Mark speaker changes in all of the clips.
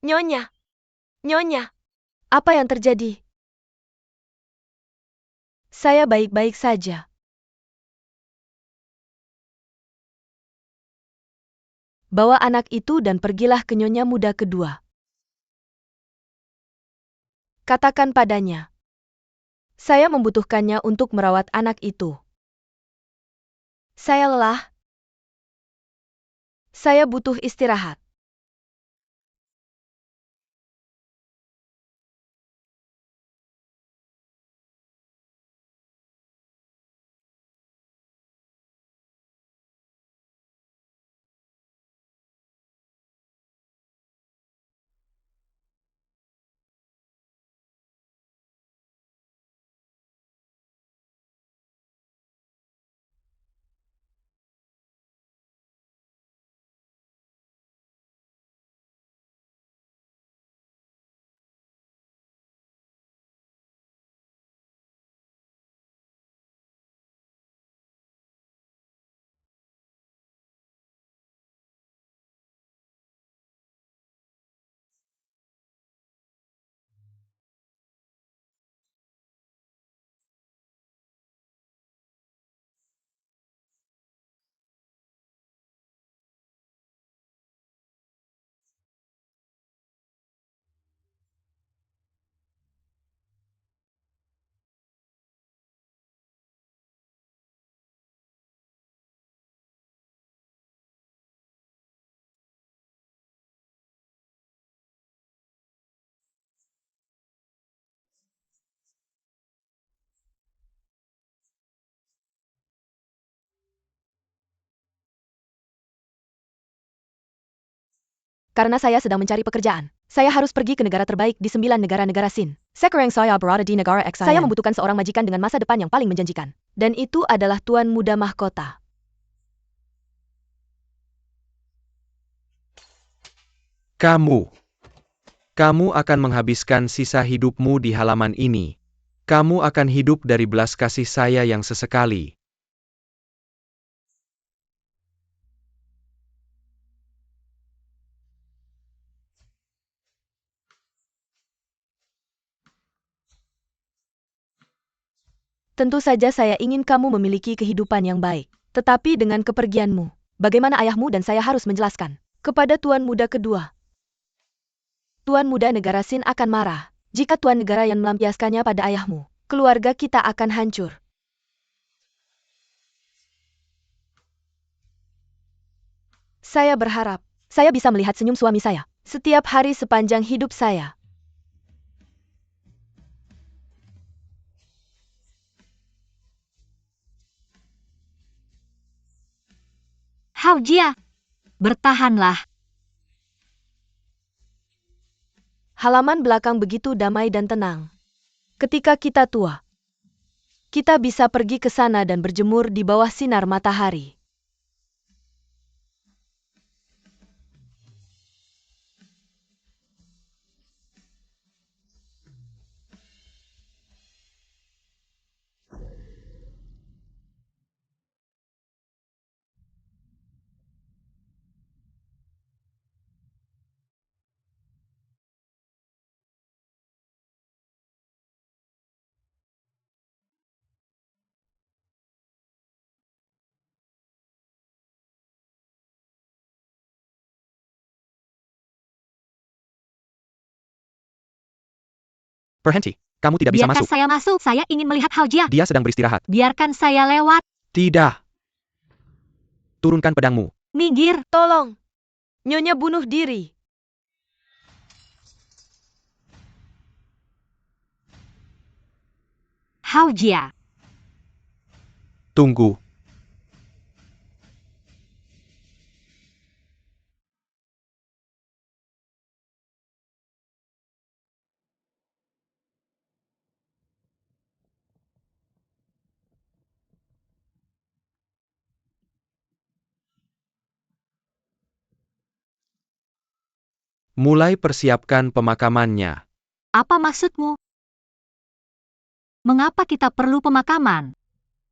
Speaker 1: Nyonya, Nyonya, apa yang terjadi? Saya baik-baik saja. Bawa anak itu dan pergilah ke nyonya muda kedua. Katakan padanya. Saya membutuhkannya untuk merawat anak itu. Saya lelah. Saya butuh istirahat. Karena saya sedang mencari pekerjaan. Saya harus pergi ke negara terbaik di 9 negara-negara Sin. Sekarang saya berada di negara X. Saya membutuhkan seorang majikan dengan masa depan yang paling menjanjikan. Dan itu adalah Tuan Muda Mahkota.
Speaker 2: Kamu akan menghabiskan sisa hidupmu di halaman ini. Kamu akan hidup dari belas kasih saya yang sesekali.
Speaker 1: Tentu saja saya ingin kamu memiliki kehidupan yang baik. Tetapi dengan kepergianmu, bagaimana ayahmu dan saya harus menjelaskan kepada Tuan Muda kedua. Tuan Muda negara Sin akan marah. Jika Tuan negara yang melampiaskannya pada ayahmu, keluarga kita akan hancur. Saya berharap saya bisa melihat senyum suami saya setiap hari sepanjang hidup saya.
Speaker 3: Hao Jia, bertahanlah.
Speaker 1: Halaman belakang begitu damai dan tenang. Ketika kita tua, kita bisa pergi ke sana dan berjemur di bawah sinar matahari.
Speaker 2: Berhenti, kamu tidak bisa
Speaker 3: Biarkan
Speaker 2: masuk.
Speaker 3: saya masuk, saya ingin melihat Hao Jia.
Speaker 2: Dia sedang beristirahat.
Speaker 3: Biarkan saya lewat.
Speaker 2: Tidak. Turunkan pedangmu.
Speaker 3: Minggir.
Speaker 1: Tolong, Nyonya bunuh diri.
Speaker 3: Hao Jia.
Speaker 2: Tunggu. Mulai persiapkan pemakamannya.
Speaker 3: Apa maksudmu? Mengapa kita perlu pemakaman?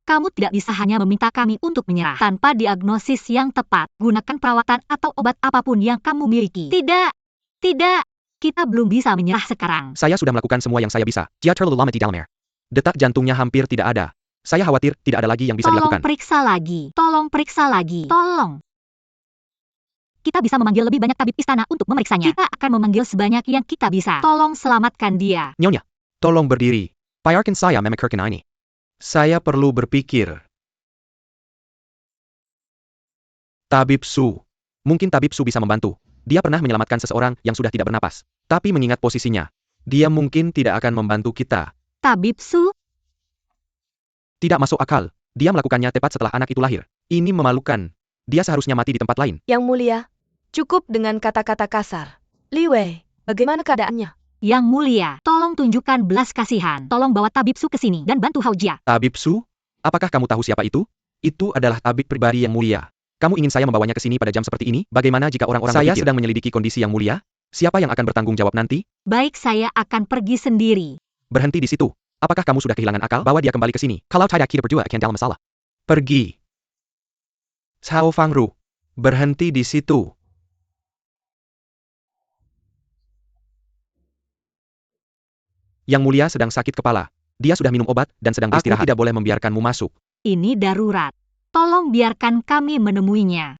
Speaker 3: Kamu tidak bisa hanya meminta kami untuk menyerah tanpa diagnosis yang tepat. Gunakan perawatan atau obat apapun yang kamu miliki. Tidak, tidak. Kita belum bisa menyerah sekarang.
Speaker 2: Saya sudah melakukan semua yang saya bisa. Dia terlalu lama di dalam air. Detak jantungnya hampir tidak ada. Saya khawatir tidak ada lagi yang bisa
Speaker 3: Tolong
Speaker 2: dilakukan.
Speaker 3: periksa lagi. Tolong periksa lagi. Tolong. Kita bisa memanggil lebih banyak tabib istana untuk memeriksanya. Kita akan memanggil sebanyak yang kita bisa. Tolong selamatkan dia.
Speaker 2: Nyonya, tolong berdiri. Biarkan saya memikirkan ini. Saya perlu berpikir. Tabib Su. Mungkin Tabib Su bisa membantu. Dia pernah menyelamatkan seseorang yang sudah tidak bernapas. Tapi mengingat posisinya, dia mungkin tidak akan membantu kita.
Speaker 3: Tabib Su?
Speaker 2: Tidak masuk akal. Dia melakukannya tepat setelah anak itu lahir. Ini memalukan. Dia seharusnya mati di tempat lain.
Speaker 1: Yang mulia, cukup dengan kata-kata kasar. Li Wei, bagaimana keadaannya?
Speaker 3: Yang mulia, tolong tunjukkan belas kasihan. Tolong bawa Tabib Su ke sini dan bantu Hao Jia.
Speaker 2: Tabib Su? Apakah kamu tahu siapa itu? Itu adalah tabib pribadi yang mulia. Kamu ingin saya membawanya ke sini pada jam seperti ini? Bagaimana jika orang-orang berpikir? Saya sedang menyelidiki kondisi yang mulia. Siapa yang akan bertanggung jawab nanti?
Speaker 3: Baik, saya akan pergi sendiri.
Speaker 2: Berhenti di situ. Apakah kamu sudah kehilangan akal? Bawa dia kembali ke sini. Kalau tidak kita berdua akan dalam masalah. Pergi. Cao Fangru. Berhenti di situ. Yang mulia sedang sakit kepala. Dia sudah minum obat dan sedang beristirahat. Aku tidak boleh membiarkanmu masuk.
Speaker 3: Ini darurat. Tolong biarkan kami menemuinya.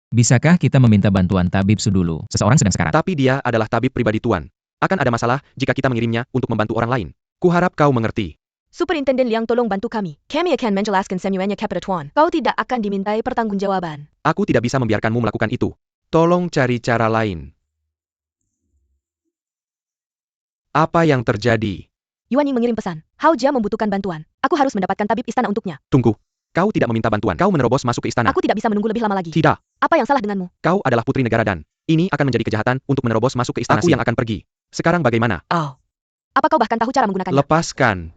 Speaker 4: Bisakah kita meminta bantuan Tabib Su dulu? Seseorang sedang sekarat.
Speaker 2: Tapi dia adalah tabib pribadi Tuan. Akan ada masalah jika kita mengirimnya untuk membantu orang lain. Kuharap kau mengerti.
Speaker 1: Superintenden Liang, tolong bantu kami. Kami akan menjelaskan semuanya kepada Tuan. Kau tidak akan dimintai pertanggungjawaban.
Speaker 2: Aku tidak bisa membiarkanmu melakukan itu. Tolong cari cara lain. Apa yang terjadi?
Speaker 1: Yuan Ying mengirim pesan. Hao Jia membutuhkan bantuan. Aku harus mendapatkan tabib istana untuknya.
Speaker 2: Tunggu. Kau tidak meminta bantuan. Kau menerobos masuk ke istana.
Speaker 1: Aku tidak bisa menunggu lebih lama lagi.
Speaker 2: Tidak.
Speaker 1: Apa yang salah denganmu?
Speaker 2: Kau adalah putri negara dan ini akan menjadi kejahatan untuk menerobos masuk ke istana. Aku yang akan pergi. Sekarang bagaimana?
Speaker 1: Oh. Apa kau bahkan tahu cara menggunakannya?
Speaker 2: Lepaskan.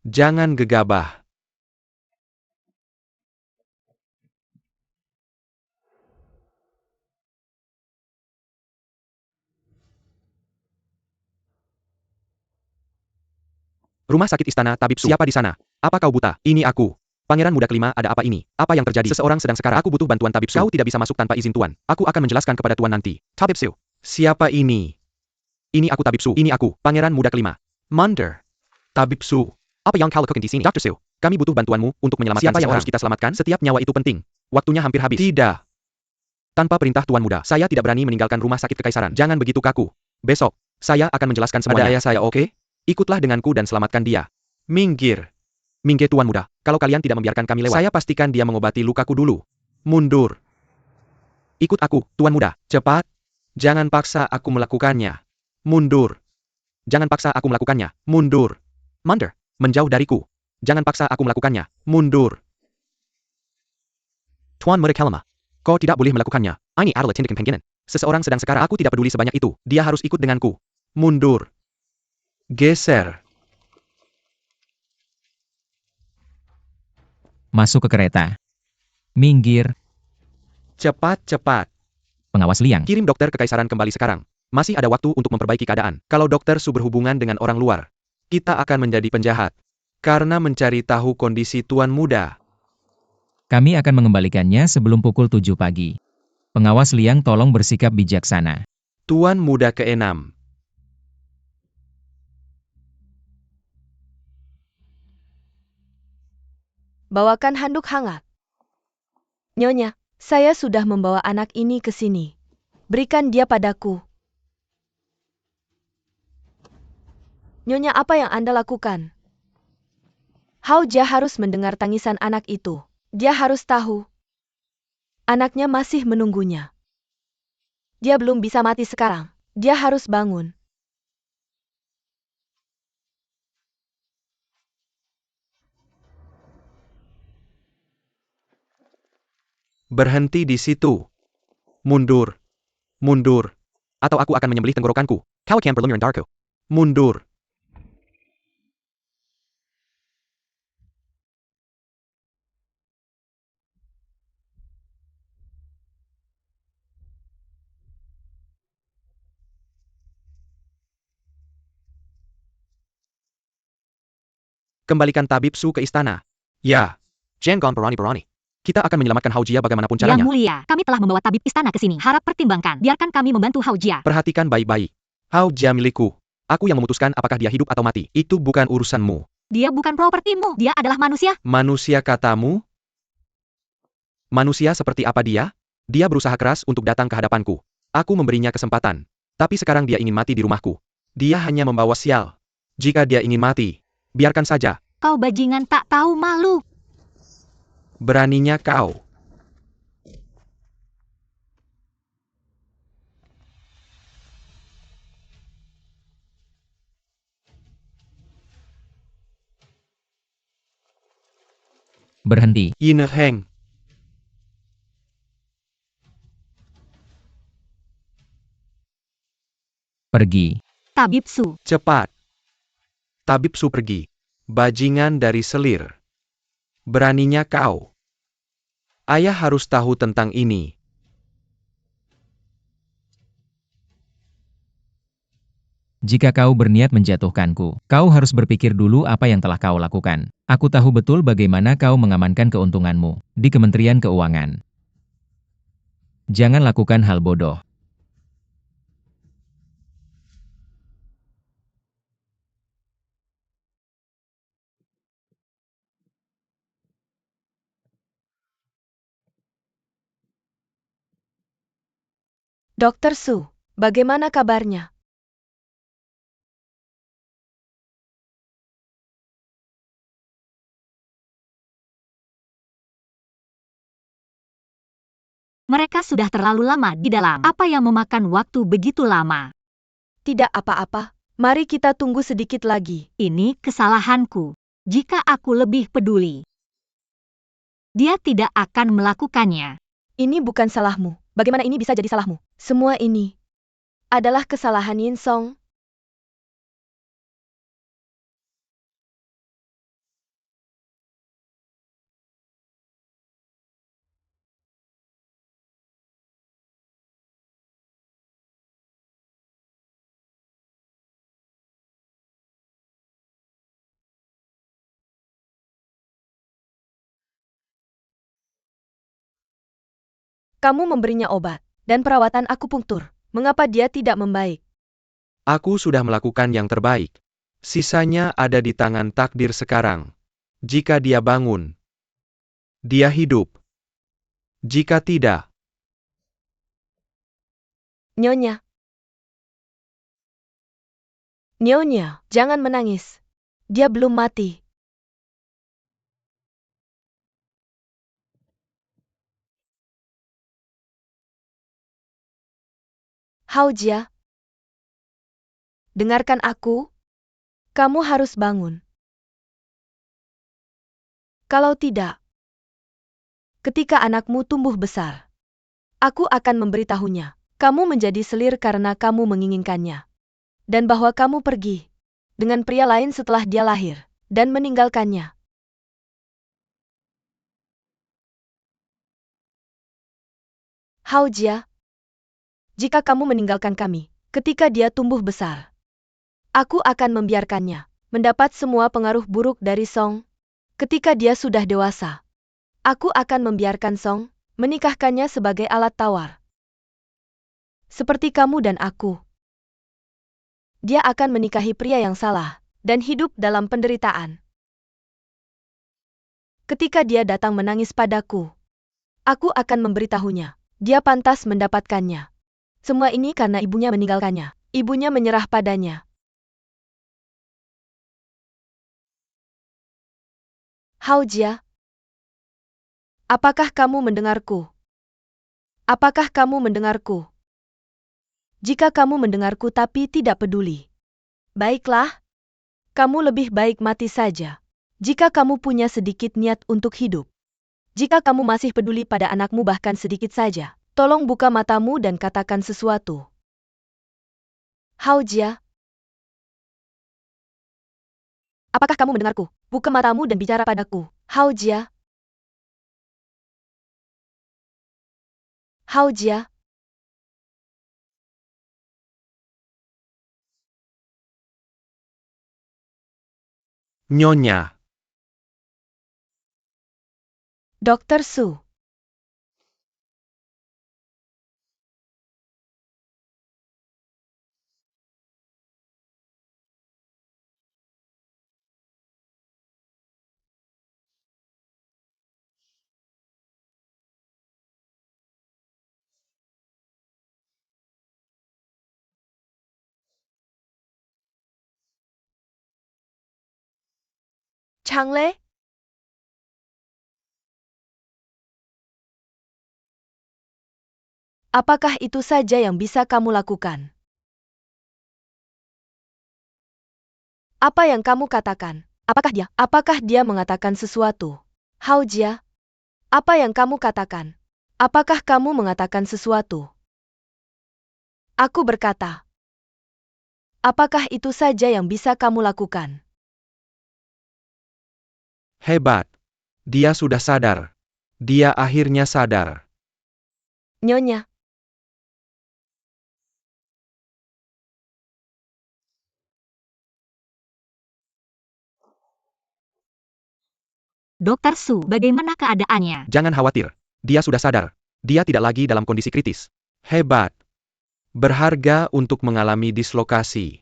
Speaker 2: Jangan gegabah. Rumah sakit istana Tabib Su. Siapa di sana? Apa kau buta? Ini aku. Pangeran muda kelima, ada apa ini? Apa yang terjadi? Seseorang sedang sekarat. Aku butuh bantuan Tabib Su. Kau tidak bisa masuk tanpa izin Tuan. Aku akan menjelaskan kepada Tuan nanti. Tabib Su. Siapa ini? Ini aku Tabib Su. Ini aku, Pangeran muda kelima. Munder. Tabib Su. Apa yang kau lakukan di sini? Dr. Su. Kami butuh bantuanmu untuk menyelamatkan siapa yang harus kita selamatkan? Setiap nyawa itu penting. Waktunya hampir habis. Tidak. Tanpa perintah Tuan muda, saya tidak berani meninggalkan rumah sakit kekaisaran. Jangan begitu kaku. Besok, saya akan menjelaskan semuanya. Ada ayah saya, oke? Ikutlah denganku dan selamatkan dia. Minggir. Minggir Tuan muda. Kalau kalian tidak membiarkan kami lewat, saya pastikan dia mengobati lukaku dulu. Mundur. Ikut aku, Tuan muda. Cepat. Jangan paksa aku melakukannya. Mundur. Jangan paksa aku melakukannya. Mundur. Munder. Menjauh dariku. Jangan paksa aku melakukannya. Mundur. Tuan muda Kalama. Kau tidak boleh melakukannya. Ini adalah tindakan penghinaan. Seseorang sedang sekarat. Aku tidak peduli sebanyak itu. Dia harus ikut denganku. Mundur. Geser.
Speaker 4: Masuk ke kereta. Minggir.
Speaker 2: Cepat-cepat.
Speaker 4: Pengawas Liang.
Speaker 2: Kirim dokter kekaisaran kembali sekarang. Masih ada waktu untuk memperbaiki keadaan. Kalau dokter Su berhubungan dengan orang luar, kita akan menjadi penjahat. Karena mencari tahu kondisi Tuan muda.
Speaker 4: Kami akan mengembalikannya sebelum pukul 7 pagi. Pengawas Liang, tolong bersikap bijaksana.
Speaker 2: Tuan muda ke-6.
Speaker 1: Bawakan handuk hangat. Nyonya, saya sudah membawa anak ini ke sini. Berikan dia padaku. Nyonya, apa yang Anda lakukan? Hao Jia harus mendengar tangisan anak itu. Dia harus tahu. Anaknya masih menunggunya. Dia belum bisa mati sekarang. Dia harus bangun.
Speaker 2: Berhenti di situ. Mundur. Mundur. Atau aku akan menyembelih tenggorokanku. Kau akan berlumur darku. Mundur. Kembalikan Tabib Su ke istana. Ya. Jangan berani-berani. Kita akan menyelamatkan Hao Jia bagaimanapun
Speaker 3: Yang
Speaker 2: caranya.
Speaker 3: mulia, kami telah membawa tabib istana ke sini. Harap pertimbangkan. Biarkan kami membantu Hao Jia.
Speaker 2: Perhatikan baik-baik. Hao Jia milikku. Aku yang memutuskan apakah dia hidup atau mati. Itu bukan urusanmu.
Speaker 3: Dia bukan propertimu. Dia adalah manusia.
Speaker 2: Manusia katamu? Manusia seperti apa dia? Dia berusaha keras untuk datang ke hadapanku. Aku memberinya kesempatan. Tapi sekarang dia ingin mati di rumahku. Dia hanya membawa sial. Jika dia ingin mati, biarkan saja.
Speaker 3: Kau bajingan tak tahu malu.
Speaker 2: Beraninya kau.
Speaker 4: Berhenti.
Speaker 2: Yin Heng.
Speaker 4: Pergi.
Speaker 3: Tabib Su.
Speaker 2: Cepat. Tabib Su pergi. Bajingan dari selir. Beraninya kau. Ayah harus tahu tentang ini.
Speaker 4: Jika kau berniat menjatuhkanku, kau harus berpikir dulu apa yang telah kau lakukan. Aku tahu betul bagaimana kau mengamankan keuntunganmu di Kementerian Keuangan. Jangan lakukan hal bodoh.
Speaker 1: Dokter Su, bagaimana kabarnya?
Speaker 3: Mereka sudah terlalu lama di dalam. Apa yang memakan waktu begitu lama?
Speaker 1: Tidak apa-apa. Mari kita tunggu sedikit lagi.
Speaker 3: Ini kesalahanku. Jika aku lebih peduli, dia tidak akan melakukannya.
Speaker 1: Ini bukan salahmu. Bagaimana ini bisa jadi salahmu? Semua ini adalah kesalahan Yin Song. Kamu memberinya obat dan perawatan akupunktur. Mengapa dia tidak membaik?
Speaker 2: Aku sudah melakukan yang terbaik. Sisanya ada di tangan takdir sekarang. Jika dia bangun, dia hidup. Jika tidak,
Speaker 1: Nyonya. Nyonya, jangan menangis. Dia belum mati. Hao Jia, dengarkan aku. Kamu harus bangun. Kalau tidak, ketika anakmu tumbuh besar, aku akan memberitahunya. Kamu menjadi selir karena kamu menginginkannya. Dan bahwa kamu pergi dengan pria lain setelah dia lahir dan meninggalkannya. Hao Jia, jika kamu meninggalkan kami, ketika dia tumbuh besar, aku akan membiarkannya mendapat semua pengaruh buruk dari Song. Ketika dia sudah dewasa, aku akan membiarkan Song menikahkannya sebagai alat tawar. Seperti kamu dan aku. Dia akan menikahi pria yang salah dan hidup dalam penderitaan. Ketika dia datang menangis padaku, aku akan memberitahunya. Dia pantas mendapatkannya. Semua ini karena ibunya meninggalkannya. Ibunya menyerah padanya. Hao Jia, apakah kamu mendengarku? Apakah kamu mendengarku? Jika kamu mendengarku tapi tidak peduli, baiklah, kamu lebih baik mati saja. Jika kamu punya sedikit niat untuk hidup. Jika kamu masih peduli pada anakmu bahkan sedikit saja, tolong buka matamu dan katakan sesuatu. Hao Jia, apakah kamu mendengarku? Buka matamu dan bicara padaku. Hao Jia. Hao Jia.
Speaker 2: Nyonya.
Speaker 1: Dr. Su. Changle? Apakah itu saja yang bisa kamu lakukan? Apa yang kamu katakan? Apakah dia mengatakan sesuatu? Hao Jia? Apa yang kamu katakan? Apakah kamu mengatakan sesuatu? Aku berkata. Apakah itu saja yang bisa kamu lakukan?
Speaker 2: Hebat. Dia sudah sadar. Dia akhirnya sadar.
Speaker 1: Nyonya.
Speaker 3: Dr. Su, bagaimana keadaannya?
Speaker 2: Jangan khawatir. Dia sudah sadar. Dia tidak lagi dalam kondisi kritis. Hebat. Berharga untuk mengalami dislokasi.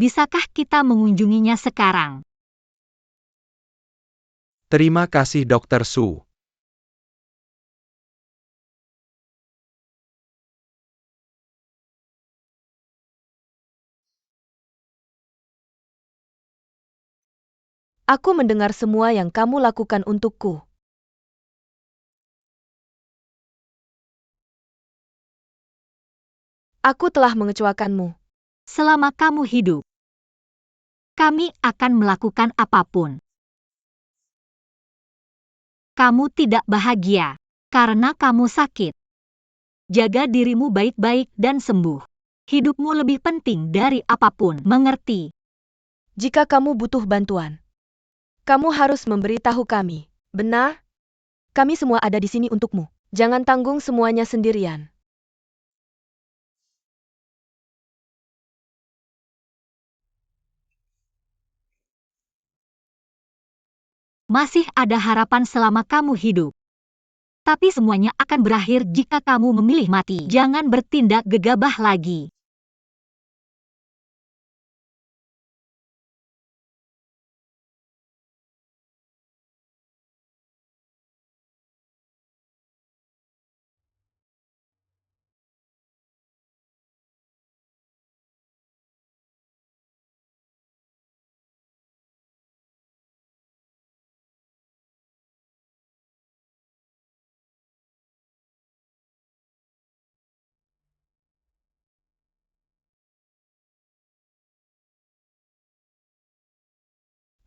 Speaker 3: Bisakah kita mengunjunginya sekarang?
Speaker 2: Terima kasih Dr. Su.
Speaker 1: Aku mendengar semua yang kamu lakukan untukku. Aku telah mengecewakanmu.
Speaker 3: Selama kamu hidup, kami akan melakukan apapun. Kamu tidak bahagia karena kamu sakit. Jaga dirimu baik-baik dan sembuh. Hidupmu lebih penting dari apapun, mengerti?
Speaker 1: Jika kamu butuh bantuan, kamu harus memberitahu kami. Benar? Kami semua ada di sini untukmu. Jangan tanggung semuanya sendirian.
Speaker 3: Masih ada harapan selama kamu hidup. Tapi semuanya akan berakhir jika kamu memilih mati. Jangan bertindak gegabah lagi.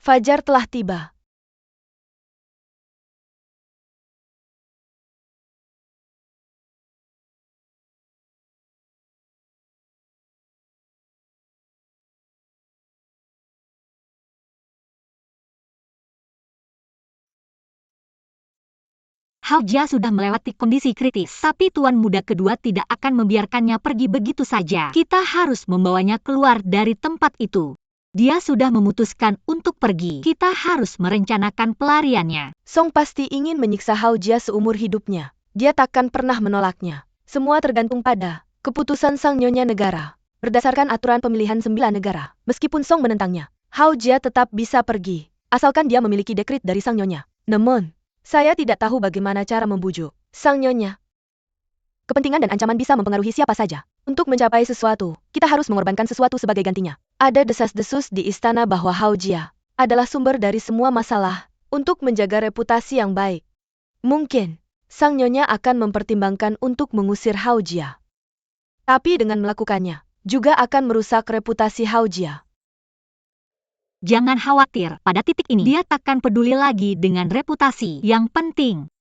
Speaker 1: Fajar telah tiba.
Speaker 3: Hao Jia sudah melewati kondisi kritis, tapi Tuan Muda kedua tidak akan membiarkannya pergi begitu saja. Kita harus membawanya keluar dari tempat itu. Dia sudah memutuskan untuk pergi. Kita harus merencanakan pelariannya.
Speaker 1: Song pasti ingin menyiksa Hao Jia seumur hidupnya. Dia takkan pernah menolaknya. Semua tergantung pada keputusan Sang Nyonya Negara. Berdasarkan aturan pemilihan 9 negara, meskipun Song menentangnya, Hao Jia tetap bisa pergi, asalkan dia memiliki dekrit dari Sang Nyonya. Namun, saya tidak tahu bagaimana cara membujuk Sang Nyonya. Kepentingan dan ancaman bisa mempengaruhi siapa saja. Untuk mencapai sesuatu, kita harus mengorbankan sesuatu sebagai gantinya. Ada desas-desus di istana bahwa Hao Jia adalah sumber dari semua masalah. Untuk menjaga reputasi yang baik, mungkin Sang Nyonya akan mempertimbangkan untuk mengusir Hao Jia. Tapi dengan melakukannya, juga akan merusak reputasi Hao Jia.
Speaker 3: Jangan khawatir, pada titik ini dia takkan peduli lagi dengan reputasi. Yang penting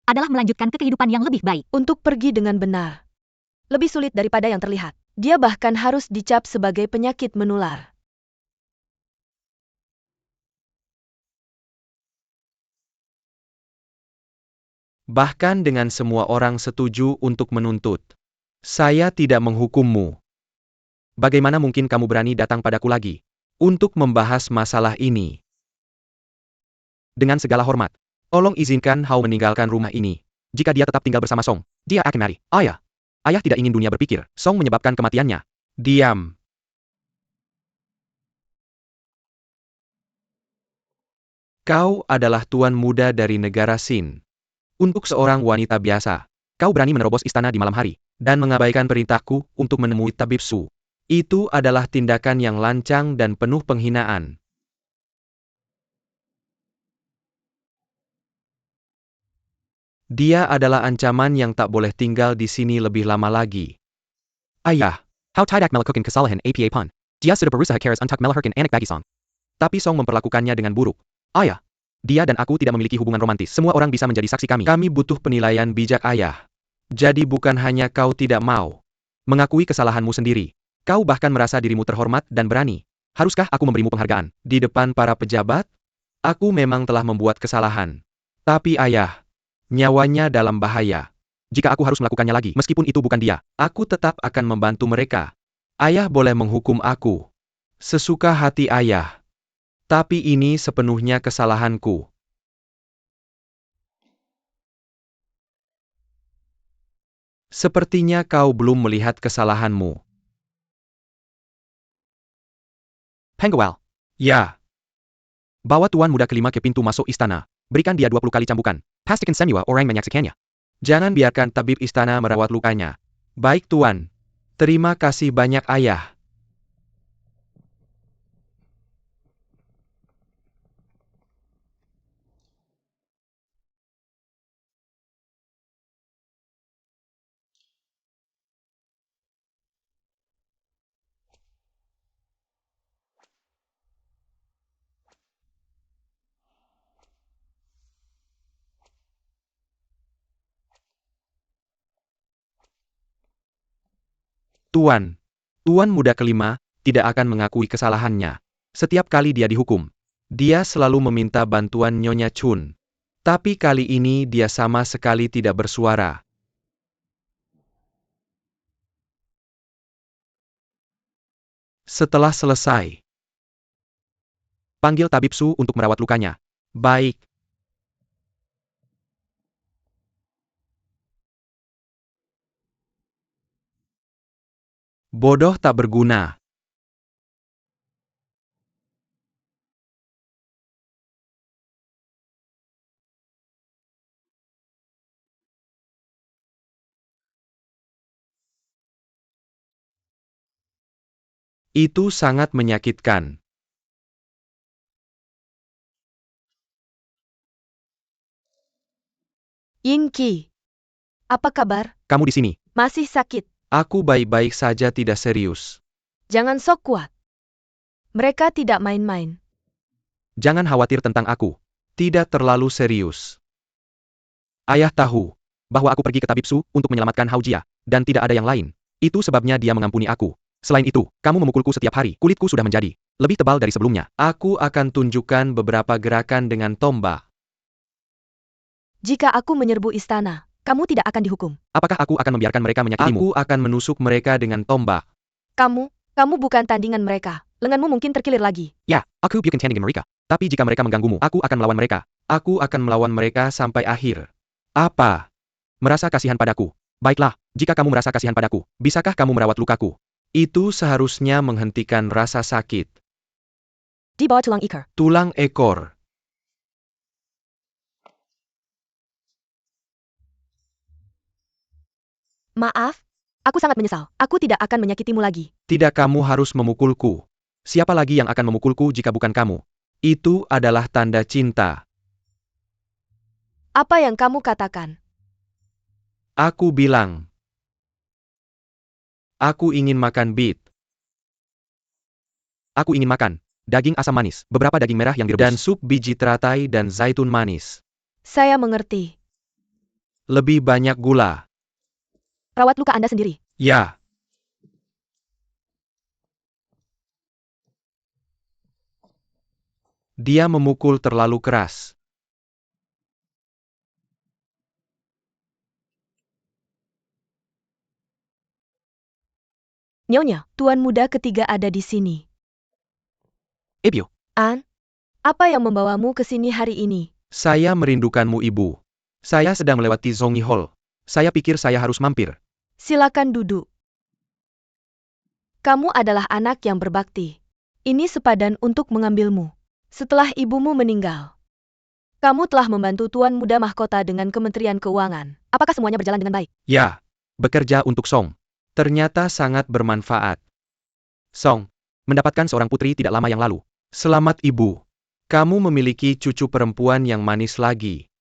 Speaker 3: adalah melanjutkan ke kehidupan yang lebih baik.
Speaker 1: Untuk pergi dengan benar, lebih sulit daripada yang terlihat. Dia bahkan harus dicap sebagai penyakit menular.
Speaker 2: Bahkan dengan semua orang setuju untuk menuntut. Saya tidak menghukummu. Bagaimana mungkin kamu berani datang padaku lagi untuk membahas masalah ini? Dengan segala hormat, Tolong izinkan Hao meninggalkan rumah ini. Jika dia tetap tinggal bersama Song, dia akan mati. Ayah. Ayah tidak ingin dunia berpikir Song menyebabkan kematiannya. Diam. Kau adalah tuan muda dari negara Sin. Untuk seorang wanita biasa, kau berani menerobos istana di malam hari, dan mengabaikan perintahku untuk menemui tabib Su. Itu adalah tindakan yang lancang dan penuh penghinaan. Dia adalah ancaman yang tak boleh tinggal di sini lebih lama lagi. Ayah. How tidak melakukan kesalahan apa pun. Dia sudah berusaha keras untuk melahirkan anak bagi Song. Tapi Song memperlakukannya dengan buruk. Ayah. Dia dan aku tidak memiliki hubungan romantis. Semua orang bisa menjadi saksi kami. Kami butuh penilaian bijak ayah. Jadi bukan hanya kau tidak mau mengakui kesalahanmu sendiri. Kau bahkan merasa dirimu terhormat dan berani. Haruskah aku memberimu penghargaan? Di depan para pejabat? Aku memang telah membuat kesalahan. Tapi ayah, nyawanya dalam bahaya. Jika aku harus melakukannya lagi, meskipun itu bukan dia, aku tetap akan membantu mereka. Ayah boleh menghukum aku sesuka hati ayah. Tapi ini sepenuhnya kesalahanku. Sepertinya kau belum melihat kesalahanmu. Pengawal. Ya. Bawa tuan muda kelima ke pintu masuk istana. Berikan dia 20 kali cambukan. Pastikan semua orang menyaksikannya. Jangan biarkan tabib istana merawat lukanya. Baik tuan. Terima kasih banyak ayah. Tuan. Tuan muda kelima tidak akan mengakui kesalahannya. Setiap kali dia dihukum, dia selalu meminta bantuan Nyonya Chun. Tapi kali ini dia sama sekali tidak bersuara. Setelah selesai, panggil tabib Su untuk merawat lukanya. Baik. Bodoh tak berguna. Itu sangat menyakitkan.
Speaker 1: Yingqi. Apa kabar?
Speaker 2: Kamu di sini.
Speaker 1: Masih sakit?
Speaker 2: Aku baik-baik saja, tidak serius.
Speaker 1: Jangan sok kuat. Mereka tidak main-main.
Speaker 2: Jangan khawatir tentang aku. Tidak terlalu serius. Ayah tahu bahwa aku pergi ke tabib Su untuk menyelamatkan Hao Jia, dan tidak ada yang lain. Itu sebabnya dia mengampuni aku. Selain itu, kamu memukulku setiap hari. Kulitku sudah menjadi lebih tebal dari sebelumnya. Aku akan tunjukkan beberapa gerakan dengan tombak.
Speaker 1: Jika aku menyerbu istana, kamu tidak akan dihukum.
Speaker 2: Apakah aku akan membiarkan mereka menyakitimu? Aku akan menusuk mereka dengan tombak.
Speaker 1: Kamu bukan tandingan mereka. Lenganmu mungkin terkilir lagi.
Speaker 2: Ya, aku bukan tandingan mereka. Tapi jika mereka mengganggumu, aku akan melawan mereka. Aku akan melawan mereka sampai akhir. Apa? Merasa kasihan padaku? Baiklah, jika kamu merasa kasihan padaku, bisakah kamu merawat lukaku? Itu seharusnya menghentikan rasa sakit.
Speaker 1: Di bawah tulang ekor.
Speaker 2: Tulang ekor.
Speaker 1: Maaf, aku sangat menyesal. Aku tidak akan menyakitimu lagi.
Speaker 2: Tidak, kamu harus memukulku. Siapa lagi yang akan memukulku jika bukan kamu? Itu adalah tanda cinta.
Speaker 1: Apa yang kamu katakan?
Speaker 2: Aku bilang. Aku ingin makan beet. Aku ingin makan daging asam manis, beberapa daging merah yang direbus, dan sup biji teratai dan zaitun manis.
Speaker 1: Saya mengerti.
Speaker 2: Lebih banyak gula.
Speaker 1: Rawat luka Anda sendiri.
Speaker 2: Ya. Dia memukul terlalu keras.
Speaker 1: Nyonya, tuan muda ketiga ada di sini.
Speaker 2: Ebyo.
Speaker 1: An, apa yang membawamu ke sini hari ini?
Speaker 2: Saya merindukanmu, Ibu. Saya sedang melewati Zongi Hall. Saya pikir saya harus mampir.
Speaker 1: Silakan duduk. Kamu adalah anak yang berbakti. Ini sepadan untuk mengambilmu. Setelah ibumu meninggal, kamu telah membantu Tuan Muda Mahkota dengan Kementerian Keuangan. Apakah semuanya berjalan dengan baik?
Speaker 2: Ya, bekerja untuk Song. Ternyata sangat bermanfaat. Song, mendapatkan seorang putri tidak lama yang lalu. Selamat, Ibu. Kamu memiliki cucu perempuan yang manis lagi.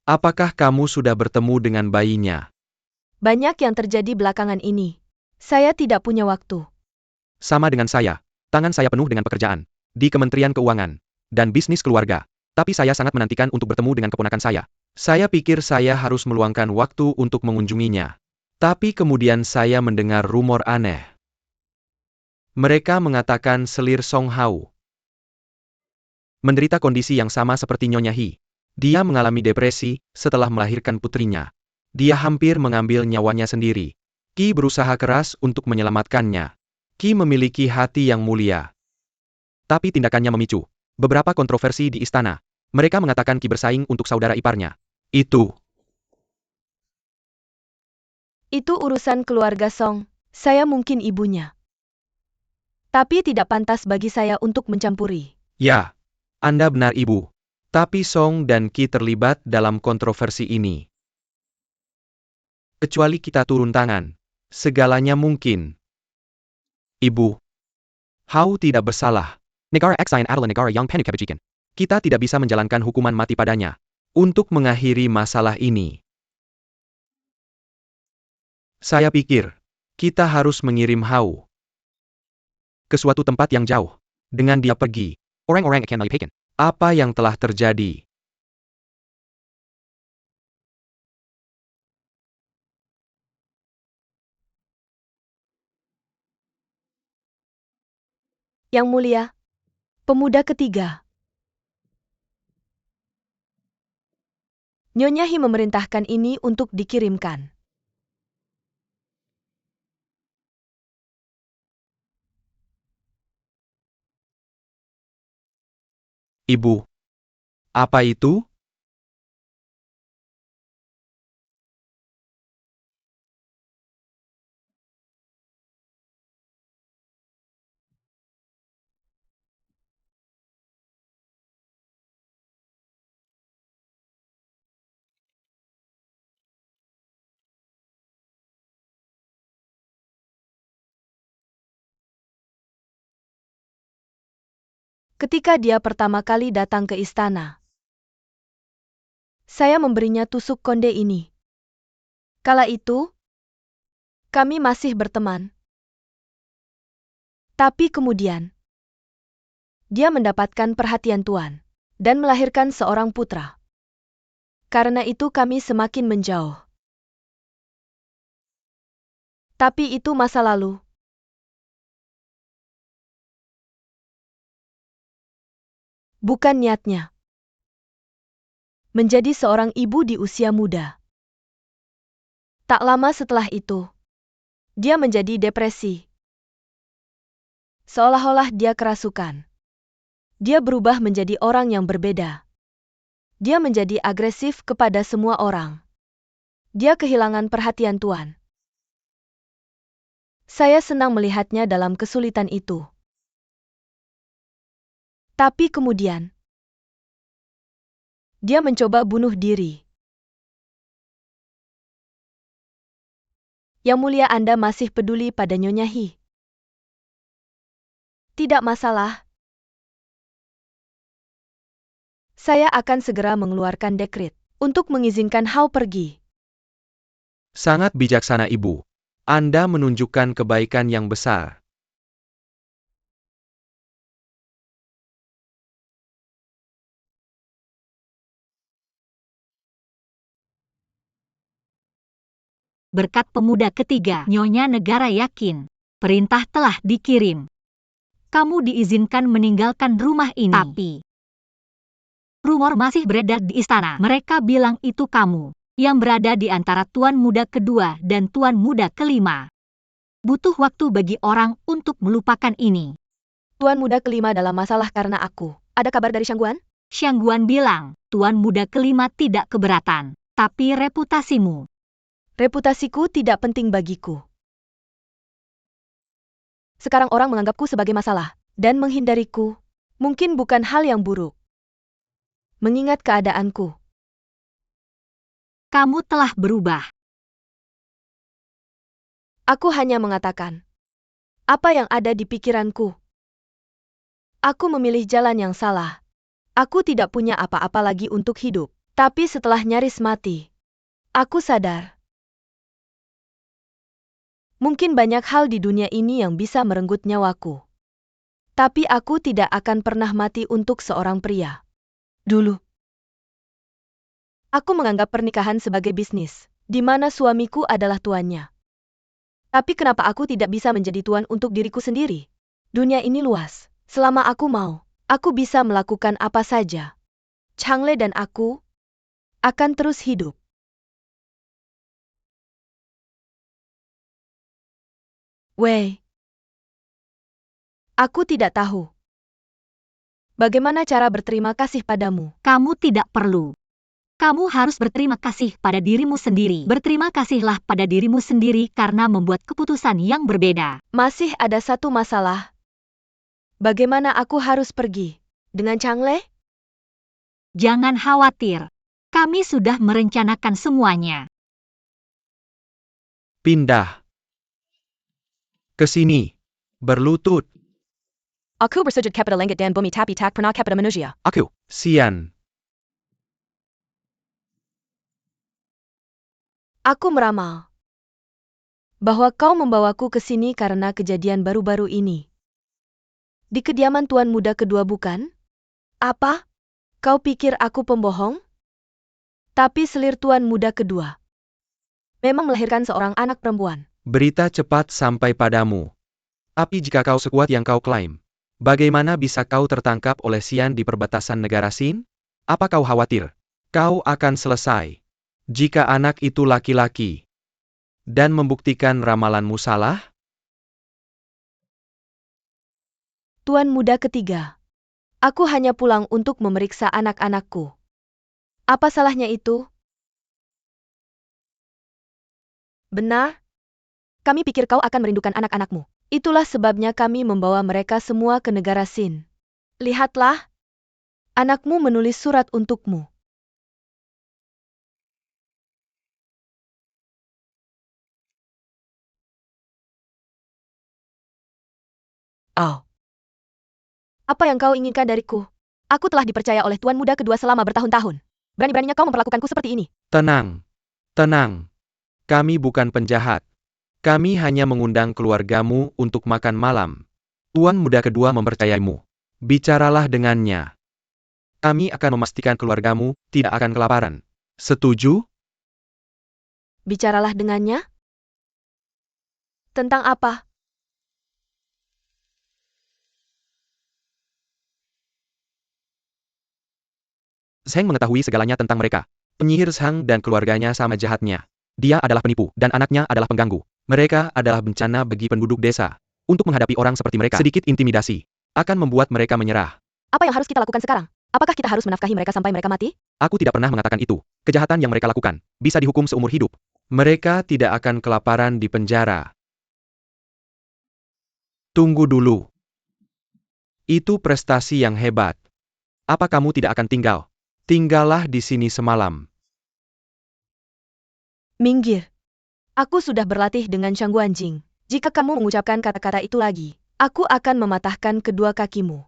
Speaker 2: Apakah kamu sudah bertemu dengan bayinya?
Speaker 1: Banyak yang terjadi belakangan ini. Saya tidak punya waktu.
Speaker 2: Sama dengan saya. Tangan saya penuh dengan pekerjaan. Di Kementerian Keuangan. Dan bisnis keluarga. Tapi saya sangat menantikan untuk bertemu dengan keponakan saya. Saya pikir saya harus meluangkan waktu untuk mengunjunginya. Tapi kemudian saya mendengar rumor aneh. Mereka mengatakan selir Song Hao menderita kondisi yang sama seperti Nyonya He. Dia mengalami depresi setelah melahirkan putrinya. Dia hampir mengambil nyawanya sendiri. Qi berusaha keras untuk menyelamatkannya. Qi memiliki hati yang mulia. Tapi tindakannya memicu beberapa kontroversi di istana. Mereka mengatakan Qi bersaing untuk saudara iparnya. Itu
Speaker 1: urusan keluarga Song. Saya mungkin ibunya. Tapi tidak pantas bagi saya untuk mencampuri.
Speaker 2: Ya, Anda benar, Ibu. Tapi Song dan Qi terlibat dalam kontroversi ini. Kecuali kita turun tangan, segalanya mungkin. Ibu, Hao tidak bersalah. Negara Xine adalah negara yang penuh kebajikan. Kita tidak bisa menjalankan hukuman mati padanya. Untuk mengakhiri masalah ini, saya pikir, kita harus mengirim Hao ke suatu tempat yang jauh. Dengan dia pergi, orang-orang akan melihatkan apa yang telah terjadi.
Speaker 1: Yang mulia, pemuda ketiga. Nyonya He memerintahkan ini untuk dikirimkan.
Speaker 2: Ibu, apa itu?
Speaker 1: Ketika dia pertama kali datang ke istana, saya memberinya tusuk konde ini. Kala itu, kami masih berteman. Tapi kemudian, dia mendapatkan perhatian Tuan dan melahirkan seorang putra. Karena itu kami semakin menjauh. Tapi itu masa lalu. Bukan niatnya. Menjadi seorang ibu di usia muda. Tak lama setelah itu, dia menjadi depresi. Seolah-olah dia kerasukan. Dia berubah menjadi orang yang berbeda. Dia menjadi agresif kepada semua orang. Dia kehilangan perhatian Tuan. Saya senang melihatnya dalam kesulitan itu. Tapi kemudian, dia mencoba bunuh diri. Yang mulia, Anda masih peduli pada Nyonya He. Tidak masalah. Saya akan segera mengeluarkan dekret untuk mengizinkan Hao pergi.
Speaker 2: Sangat bijaksana, Ibu. Anda menunjukkan kebaikan yang besar.
Speaker 3: Berkat pemuda ketiga, Nyonya Negara yakin perintah telah dikirim. Kamu diizinkan meninggalkan rumah ini. Tapi rumor masih beredar di istana. Mereka bilang itu kamu yang berada di antara Tuan Muda kedua dan Tuan Muda kelima. Butuh waktu bagi orang untuk melupakan ini.
Speaker 1: Tuan Muda kelima dalam masalah karena aku. Ada kabar dari Shangguan?
Speaker 3: Xiangguan bilang, tuan muda kelima tidak keberatan, tapi reputasimu.
Speaker 1: Reputasiku tidak penting bagiku. Sekarang orang menganggapku sebagai masalah, dan menghindariku. Mungkin bukan hal yang buruk. Mengingat keadaanku.
Speaker 3: Kamu telah berubah.
Speaker 1: Aku hanya mengatakan apa yang ada di pikiranku. Aku memilih jalan yang salah. Aku tidak punya apa-apa lagi untuk hidup. Tapi setelah nyaris mati, aku sadar. Mungkin banyak hal di dunia ini yang bisa merenggut nyawaku. Tapi aku tidak akan pernah mati untuk seorang pria. Dulu, aku menganggap pernikahan sebagai bisnis, di mana suamiku adalah tuannya. Tapi kenapa aku tidak bisa menjadi tuan untuk diriku sendiri? Dunia ini luas. Selama aku mau, aku bisa melakukan apa saja. Changle dan aku akan terus hidup. Wei. Aku tidak tahu. Bagaimana cara berterima kasih padamu?
Speaker 3: Kamu tidak perlu. Kamu harus berterima kasih pada dirimu sendiri. Berterima kasihlah pada dirimu sendiri karena membuat keputusan yang berbeda.
Speaker 1: Masih ada satu masalah. Bagaimana aku harus pergi? Dengan Changle?
Speaker 3: Jangan khawatir. Kami sudah merencanakan semuanya.
Speaker 2: Pindah. Ke sini. Berlutut.
Speaker 1: Aku bersujud kepada langit dan bumi tapi tak pernah kepada manusia.
Speaker 2: Aku. Sian.
Speaker 1: Aku meramal bahwa kau membawaku ke sini karena kejadian baru-baru ini. Di kediaman tuan muda kedua bukan? Apa? Kau pikir aku pembohong? Tapi selir tuan muda kedua memang melahirkan seorang anak perempuan.
Speaker 2: Berita cepat sampai padamu. Tapi jika kau sekuat yang kau klaim, bagaimana bisa kau tertangkap oleh Sian di perbatasan negara Sin? Apa kau khawatir? Kau akan selesai. Jika anak itu laki-laki dan membuktikan ramalanmu salah?
Speaker 1: Tuan muda ketiga. Aku hanya pulang untuk memeriksa anak-anakku. Apa salahnya itu? Benar? Kami pikir kau akan merindukan anak-anakmu. Itulah sebabnya kami membawa mereka semua ke negara Sin. Lihatlah. Anakmu menulis surat untukmu. Oh. Apa yang kau inginkan dariku? Aku telah dipercaya oleh tuan muda kedua selama bertahun-tahun. Berani-beraninya kau memperlakukanku seperti ini.
Speaker 2: Tenang. Tenang. Kami bukan penjahat. Kami hanya mengundang keluargamu untuk makan malam. Tuan muda kedua mempercayaimu. Bicaralah dengannya. Kami akan memastikan keluargamu tidak akan kelaparan. Setuju?
Speaker 1: Bicaralah dengannya? Tentang apa?
Speaker 2: Zheng mengetahui segalanya tentang mereka. Penyihir Zhang dan keluarganya sama jahatnya. Dia adalah penipu, dan anaknya adalah pengganggu. Mereka adalah bencana bagi penduduk desa. Untuk menghadapi orang seperti mereka, sedikit intimidasi akan membuat mereka menyerah.
Speaker 1: Apa yang harus kita lakukan sekarang? Apakah kita harus menafkahi mereka sampai mereka mati?
Speaker 2: Aku tidak pernah mengatakan itu. Kejahatan yang mereka lakukan bisa dihukum seumur hidup. Mereka tidak akan kelaparan di penjara. Tunggu dulu. Itu prestasi yang hebat. Apa kamu tidak akan tinggal? Tinggallah di sini semalam.
Speaker 1: Minggir. Aku sudah berlatih dengan Shangguanjing. Jika kamu mengucapkan kata-kata itu lagi, aku akan mematahkan kedua kakimu.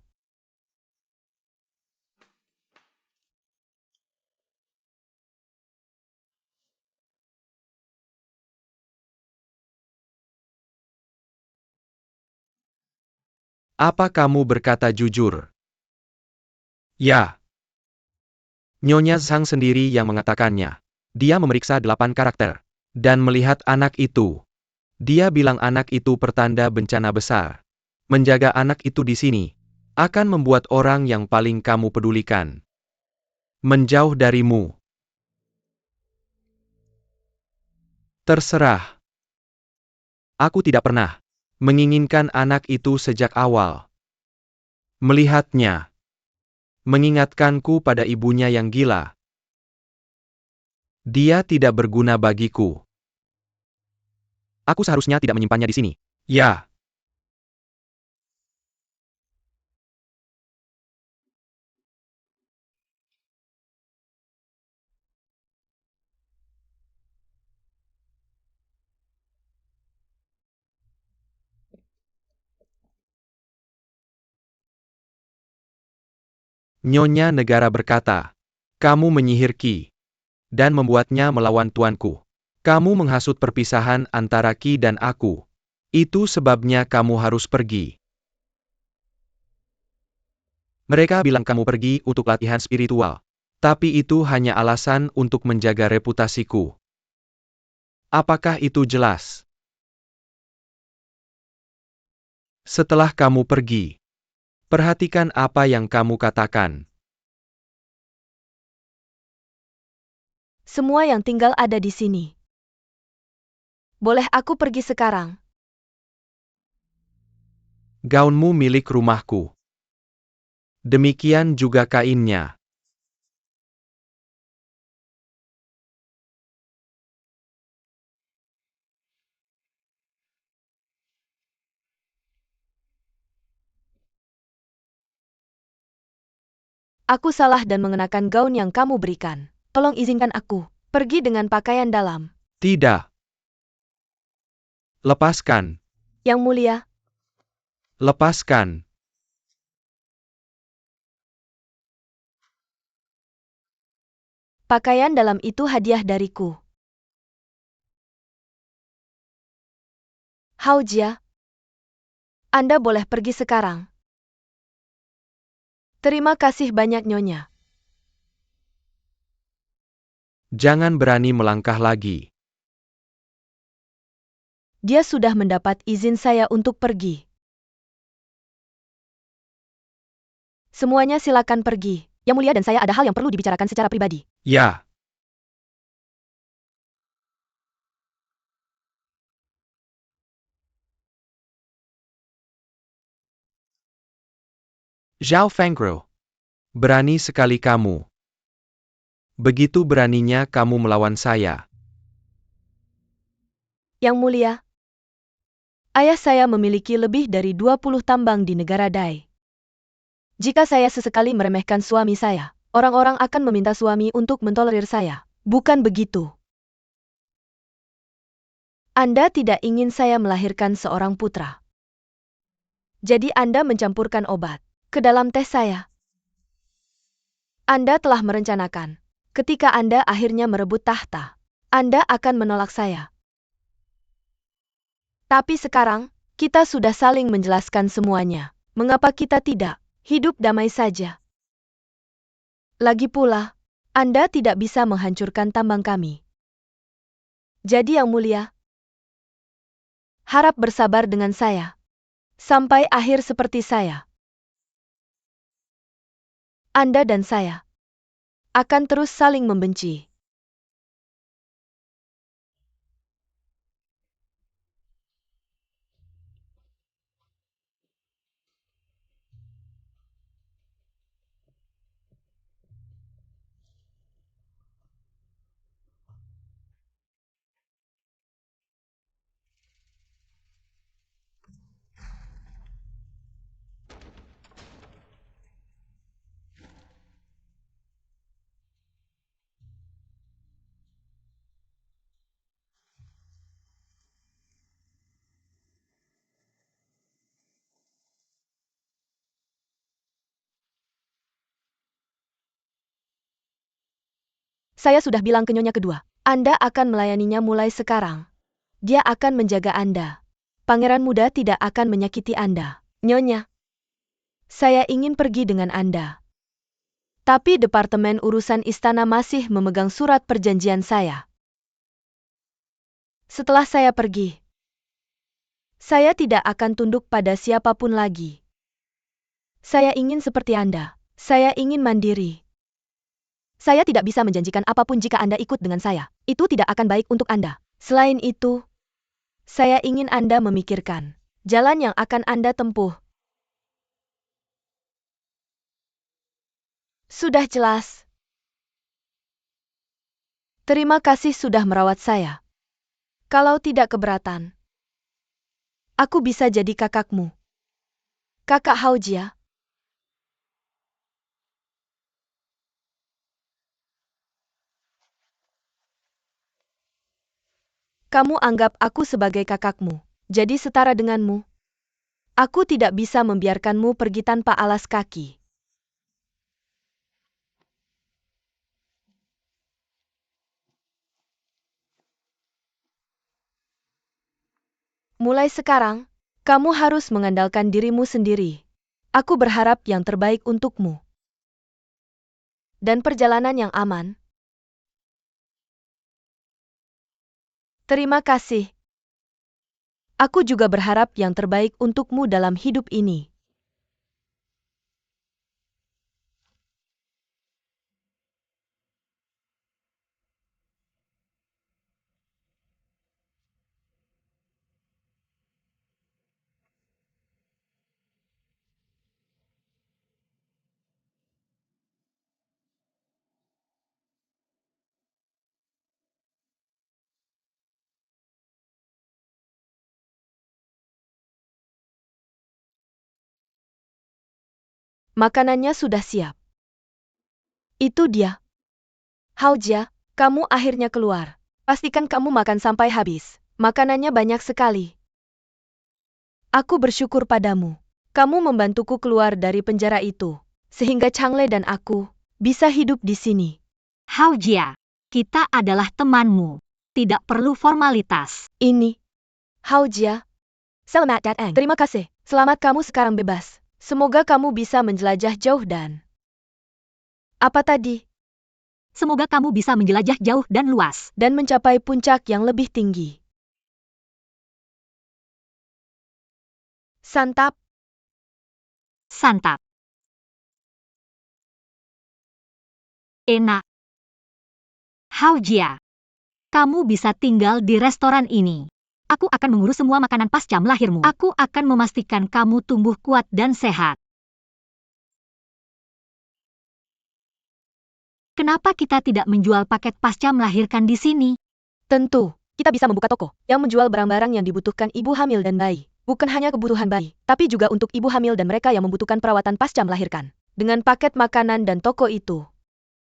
Speaker 2: Apa kamu berkata jujur? Ya. Nyonya Zhang sendiri yang mengatakannya. Dia memeriksa 8 karakter. Dan melihat anak itu. Dia bilang anak itu pertanda bencana besar. Menjaga anak itu di sini akan membuat orang yang paling kamu pedulikan menjauh darimu. Terserah. Aku tidak pernah menginginkan anak itu sejak awal. Melihatnya mengingatkanku pada ibunya yang gila. Dia tidak berguna bagiku.
Speaker 4: Aku seharusnya tidak menyimpannya di sini.
Speaker 2: Ya. Nyonya Negara berkata, kamu menyihir Qi dan membuatnya melawan tuanku. Kamu menghasut perpisahan antara Qi dan aku. Itu sebabnya kamu harus pergi. Mereka bilang kamu pergi untuk latihan spiritual. Tapi itu hanya alasan untuk menjaga reputasiku. Apakah itu jelas? Setelah kamu pergi, perhatikan apa yang kamu katakan.
Speaker 1: Semua yang tinggal ada di sini. Boleh aku pergi sekarang?
Speaker 2: Gaunmu milik rumahku. Demikian juga kainnya.
Speaker 1: Aku salah dan mengenakan gaun yang kamu berikan. Tolong izinkan aku pergi dengan pakaian dalam.
Speaker 2: Tidak. Lepaskan.
Speaker 1: Yang mulia,
Speaker 2: Lepaskan.
Speaker 1: pakaian dalam itu hadiah dariku. Hao Jia, Anda boleh pergi sekarang. Terima kasih banyak Nyonya.
Speaker 2: Jangan berani melangkah lagi.
Speaker 1: Dia sudah mendapat izin saya untuk pergi. Semuanya silakan pergi. Yang mulia dan saya ada hal yang perlu dibicarakan secara pribadi.
Speaker 2: Ya. Zhao Fengguo. Berani sekali kamu. Begitu beraninya kamu melawan saya.
Speaker 1: Yang mulia, ayah saya memiliki lebih dari 20 tambang di negara Dai. Jika saya sesekali meremehkan suami saya, orang-orang akan meminta suami untuk mentolerir saya. Bukan begitu. Anda tidak ingin saya melahirkan seorang putra. Jadi Anda mencampurkan obat ke dalam teh saya. Anda telah merencanakan, ketika Anda akhirnya merebut tahta, Anda akan menolak saya. Tapi sekarang, kita sudah saling menjelaskan semuanya. Mengapa kita tidak hidup damai saja? Lagi pula, Anda tidak bisa menghancurkan tambang kami. Jadi yang mulia, harap bersabar dengan saya. Sampai akhir seperti saya. Anda dan saya akan terus saling membenci. Saya sudah bilang ke Nyonya kedua, Anda akan melayaninya mulai sekarang. Dia akan menjaga Anda. Pangeran muda tidak akan menyakiti Anda. Nyonya, saya ingin pergi dengan Anda. Tapi Departemen Urusan Istana masih memegang surat perjanjian saya. Setelah saya pergi, saya tidak akan tunduk pada siapapun lagi. Saya ingin seperti Anda. Saya ingin mandiri. Saya tidak bisa menjanjikan apapun jika Anda ikut dengan saya. Itu tidak akan baik untuk Anda. Selain itu, saya ingin Anda memikirkan jalan yang akan Anda tempuh. Sudah jelas. Terima kasih sudah merawat saya. Kalau tidak keberatan, aku bisa jadi kakakmu. Kakak Haojia. Kamu anggap aku sebagai kakakmu, jadi setara denganmu. Aku tidak bisa membiarkanmu pergi tanpa alas kaki. Mulai sekarang, kamu harus mengandalkan dirimu sendiri. Aku berharap yang terbaik untukmu. Dan perjalanan yang aman. Terima kasih. Aku juga berharap yang terbaik untukmu dalam hidup ini. Makanannya sudah siap. Itu dia. Haojia, kamu akhirnya keluar. Pastikan kamu makan sampai habis. Makanannya banyak sekali. Aku bersyukur padamu. Kamu membantuku keluar dari penjara itu, sehingga Changle dan aku bisa hidup di sini.
Speaker 3: Haojia, kita adalah temanmu. Tidak perlu formalitas.
Speaker 1: Ini. Haojia. Selamat datang. Terima kasih. Selamat kamu sekarang bebas. Semoga kamu bisa menjelajah jauh dan... Apa tadi?
Speaker 3: Semoga kamu bisa menjelajah jauh dan luas.
Speaker 1: Dan mencapai puncak yang lebih tinggi. Santap.
Speaker 3: Santap. Enak. Haojia, kamu bisa tinggal di restoran ini. Aku akan mengurus semua makanan pasca melahirmu. Aku akan memastikan kamu tumbuh kuat dan sehat. Kenapa kita tidak menjual paket pasca melahirkan di sini?
Speaker 1: Tentu, kita bisa membuka toko yang menjual barang-barang yang dibutuhkan ibu hamil dan bayi. Bukan hanya kebutuhan bayi, tapi juga untuk ibu hamil dan mereka yang membutuhkan perawatan pasca melahirkan. Dengan paket makanan dan toko itu,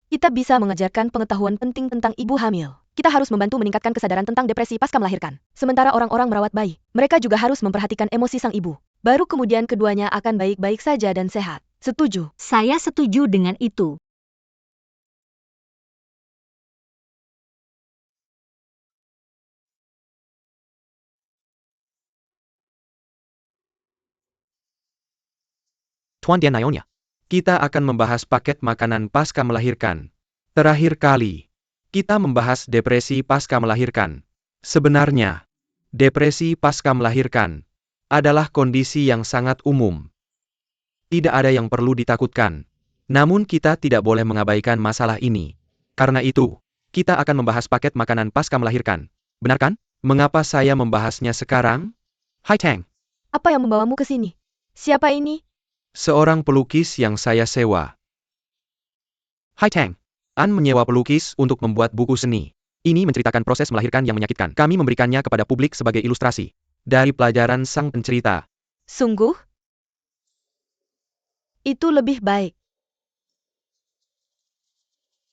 Speaker 1: kita bisa mengajarkan pengetahuan penting tentang ibu hamil. Kita harus membantu meningkatkan kesadaran tentang depresi pasca melahirkan. Sementara orang-orang merawat bayi, mereka juga harus memperhatikan emosi sang ibu. Baru kemudian keduanya akan baik-baik saja dan sehat. Setuju?
Speaker 3: Saya setuju dengan itu.
Speaker 2: Tuan Dian Nyonya. Kita akan membahas paket makanan pasca melahirkan. Terakhir kali, kita membahas depresi pasca melahirkan. Sebenarnya, depresi pasca melahirkan adalah kondisi yang sangat umum. Tidak ada yang perlu ditakutkan. Namun kita tidak boleh mengabaikan masalah ini. Karena itu, kita akan membahas paket makanan pasca melahirkan. Benar kan? Mengapa saya membahasnya sekarang? Hai Tang.
Speaker 1: Apa yang membawamu ke sini? Siapa ini?
Speaker 2: Seorang pelukis yang saya sewa. Hai Tang. An menyewa pelukis untuk membuat buku seni. Ini menceritakan proses melahirkan yang menyakitkan. Kami memberikannya kepada publik sebagai ilustrasi. Dari pelajaran sang pencerita.
Speaker 1: Sungguh? Itu lebih baik.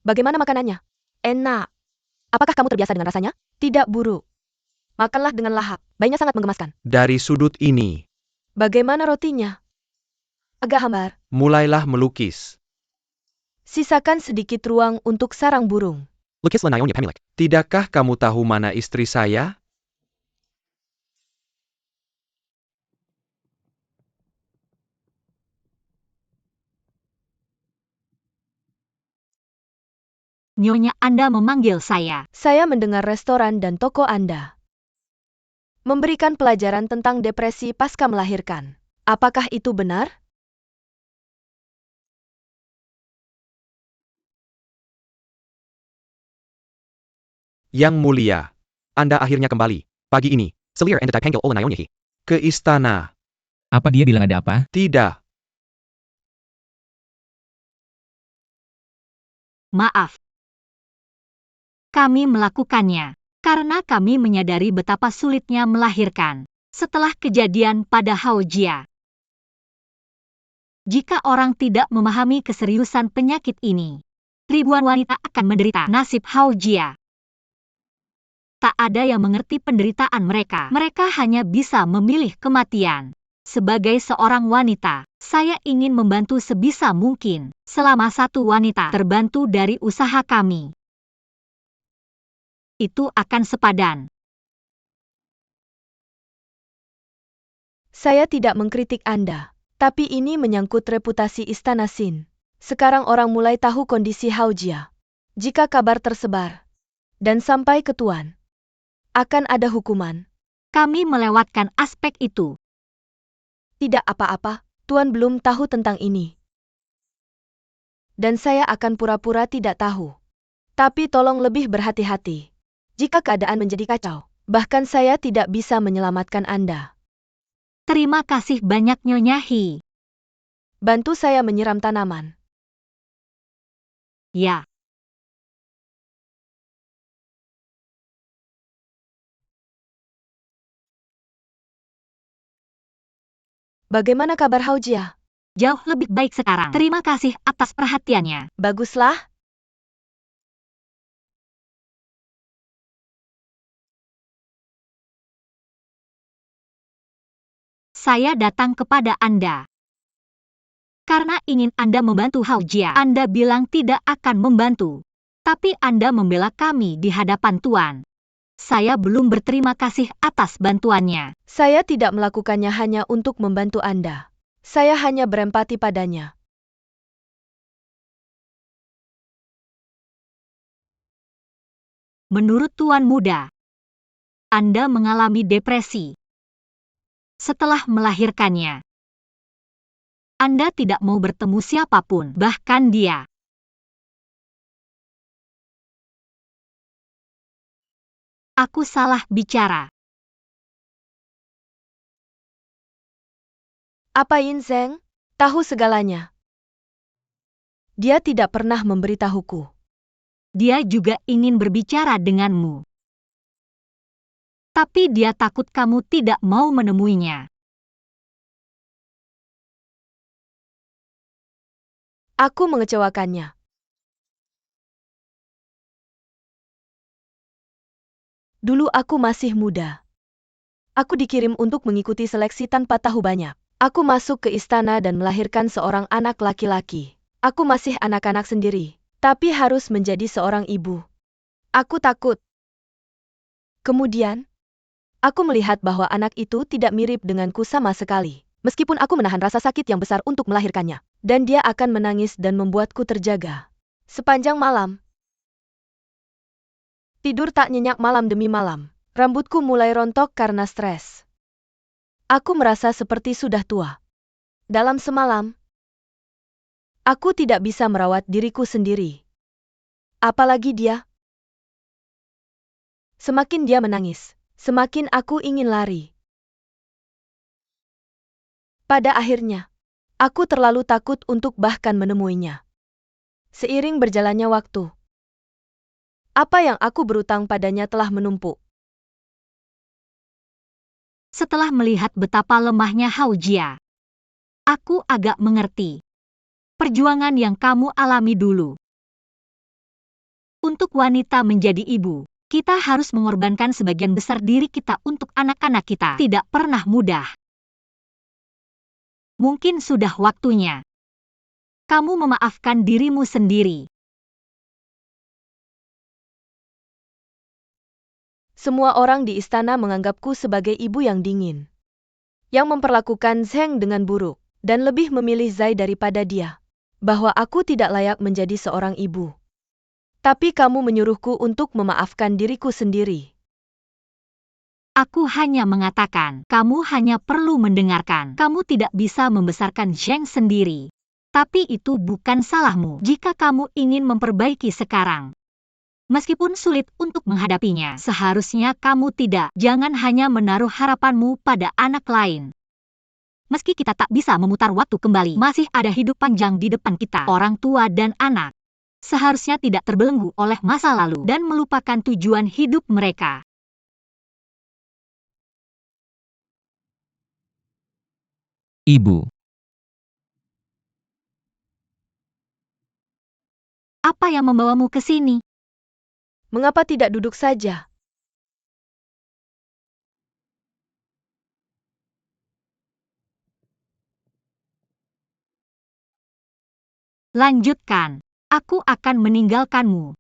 Speaker 1: Bagaimana makanannya? Enak. Apakah kamu terbiasa dengan rasanya? Tidak buruk. Makanlah dengan lahap. Bayinya sangat menggemaskan.
Speaker 2: Dari sudut ini,
Speaker 1: Bagaimana rotinya? Agak hambar.
Speaker 2: mulailah melukis.
Speaker 1: Sisakan sedikit ruang untuk sarang burung.
Speaker 2: Lukislah Nyonya Pemilik. Tidakkah kamu tahu mana istri saya?
Speaker 3: Nyonya Anda memanggil saya.
Speaker 1: Saya mendengar restoran dan toko Anda memberikan pelajaran tentang depresi pasca melahirkan. Apakah itu benar?
Speaker 2: Yang mulia, Anda akhirnya kembali. Pagi ini, Selir and dipanggil oleh Nyonya ke istana.
Speaker 4: Apa dia bilang ada apa?
Speaker 2: Tidak.
Speaker 3: Maaf. Kami melakukannya karena kami menyadari betapa sulitnya melahirkan setelah kejadian pada Haojia. Jika orang tidak memahami keseriusan penyakit ini, ribuan wanita akan menderita nasib Haojia. Tak ada yang mengerti penderitaan mereka. Mereka hanya bisa memilih kematian. Sebagai seorang wanita, saya ingin membantu sebisa mungkin selama satu wanita terbantu dari usaha kami. Itu akan sepadan.
Speaker 1: Saya tidak mengkritik Anda, tapi ini menyangkut reputasi Istana Sin. Sekarang orang mulai tahu kondisi Haojia. Jika kabar tersebar dan sampai ke Tuan, akan ada hukuman.
Speaker 3: Kami melewatkan aspek itu.
Speaker 1: Tidak apa-apa, Tuan belum tahu tentang ini. Dan saya akan pura-pura tidak tahu. Tapi tolong lebih berhati-hati. Jika keadaan menjadi kacau, bahkan saya tidak bisa menyelamatkan Anda.
Speaker 3: Terima kasih banyak Nyonya He.
Speaker 1: Bantu saya menyiram tanaman.
Speaker 3: Ya.
Speaker 1: Bagaimana kabar Haojia?
Speaker 3: Jauh lebih baik sekarang. Terima kasih atas perhatiannya.
Speaker 1: Baguslah.
Speaker 3: Saya datang kepada Anda karena ingin Anda membantu Haojia. Anda bilang tidak akan membantu, tapi Anda membela kami di hadapan Tuan. Saya belum berterima kasih atas bantuannya.
Speaker 1: Saya tidak melakukannya hanya untuk membantu Anda. Saya hanya berempati padanya.
Speaker 3: Menurut Tuan Muda, Anda mengalami depresi setelah melahirkannya. Anda tidak mau bertemu siapapun, bahkan dia. Aku salah bicara.
Speaker 1: Apa Yin Zeng? Tahu segalanya. Dia tidak pernah memberitahuku.
Speaker 3: Dia juga ingin berbicara denganmu. Tapi dia takut kamu tidak mau menemuinya.
Speaker 1: Aku mengecewakannya. Dulu aku masih muda. Aku dikirim untuk mengikuti seleksi tanpa tahu banyak. Aku masuk ke istana dan melahirkan seorang anak laki-laki. Aku masih anak-anak sendiri, tapi harus menjadi seorang ibu. Aku takut. Kemudian, aku melihat bahwa anak itu tidak mirip denganku sama sekali. Meskipun aku menahan rasa sakit yang besar untuk melahirkannya, dan dia akan menangis dan membuatku terjaga. Sepanjang malam. Tidur tak nyenyak malam demi malam. Rambutku mulai rontok karena stres. Aku merasa seperti sudah tua. Dalam semalam, aku tidak bisa merawat diriku sendiri. Apalagi dia. Semakin dia menangis, semakin aku ingin lari. Pada akhirnya, aku terlalu takut untuk bahkan menemuinya. Seiring berjalannya waktu, apa yang aku berutang padanya telah menumpuk.
Speaker 3: Setelah melihat betapa lemahnya Haojia, aku agak mengerti perjuangan yang kamu alami dulu. Untuk wanita menjadi ibu, kita harus mengorbankan sebagian besar diri kita untuk anak-anak kita. Tidak pernah mudah. Mungkin sudah waktunya kamu memaafkan dirimu sendiri.
Speaker 1: Semua orang di istana menganggapku sebagai ibu yang dingin, yang memperlakukan Zheng dengan buruk, dan lebih memilih Zai daripada dia. Bahwa aku tidak layak menjadi seorang ibu. Tapi kamu menyuruhku untuk memaafkan diriku sendiri.
Speaker 3: Aku hanya mengatakan, kamu hanya perlu mendengarkan. Kamu tidak bisa membesarkan Zheng sendiri. Tapi itu bukan salahmu jika kamu ingin memperbaiki sekarang. Meskipun sulit untuk menghadapinya, seharusnya kamu tidak. Jangan hanya menaruh harapanmu pada anak lain. Meski kita tak bisa memutar waktu kembali, masih ada hidup panjang di depan kita, orang tua dan anak. seharusnya tidak terbelenggu oleh masa lalu dan melupakan tujuan hidup mereka.
Speaker 4: Ibu,
Speaker 3: Apa yang membawamu ke sini?
Speaker 1: Mengapa tidak duduk saja?
Speaker 3: Lanjutkan. Aku akan meninggalkanmu.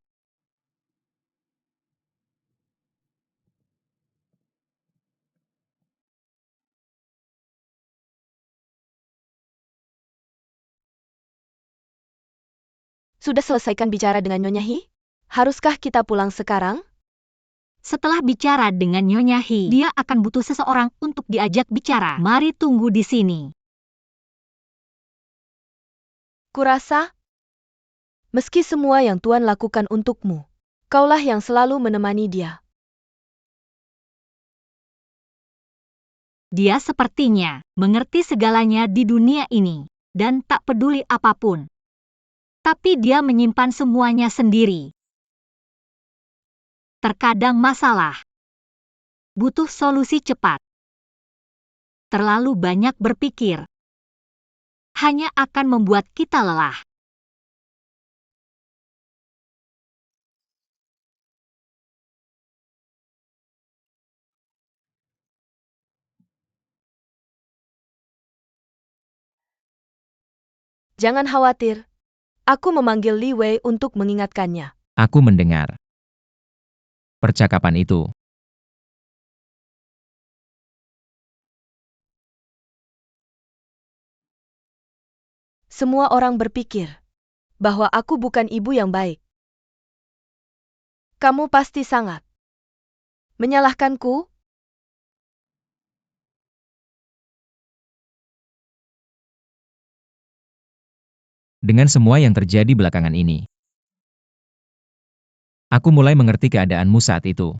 Speaker 1: Sudah selesaikan bicara dengan Nyonya Hi? Haruskah kita pulang sekarang?
Speaker 3: Setelah bicara dengan Nyonya Hi, dia akan butuh seseorang untuk diajak bicara. Mari tunggu di sini.
Speaker 1: Kurasa, meski semua yang Tuan lakukan untukmu, kaulah yang selalu menemani dia.
Speaker 3: Dia sepertinya mengerti segalanya di dunia ini dan tak peduli apapun. Tapi dia menyimpan semuanya sendiri. Terkadang masalah butuh solusi cepat. Terlalu banyak berpikir hanya akan membuat kita lelah.
Speaker 1: Jangan khawatir. Aku memanggil Li Wei untuk mengingatkannya.
Speaker 4: aku mendengar percakapan itu.
Speaker 1: Semua orang berpikir bahwa aku bukan ibu yang baik. Kamu pasti sangat menyalahkanku.
Speaker 4: Dengan semua yang terjadi belakangan ini, aku mulai mengerti keadaanmu saat itu.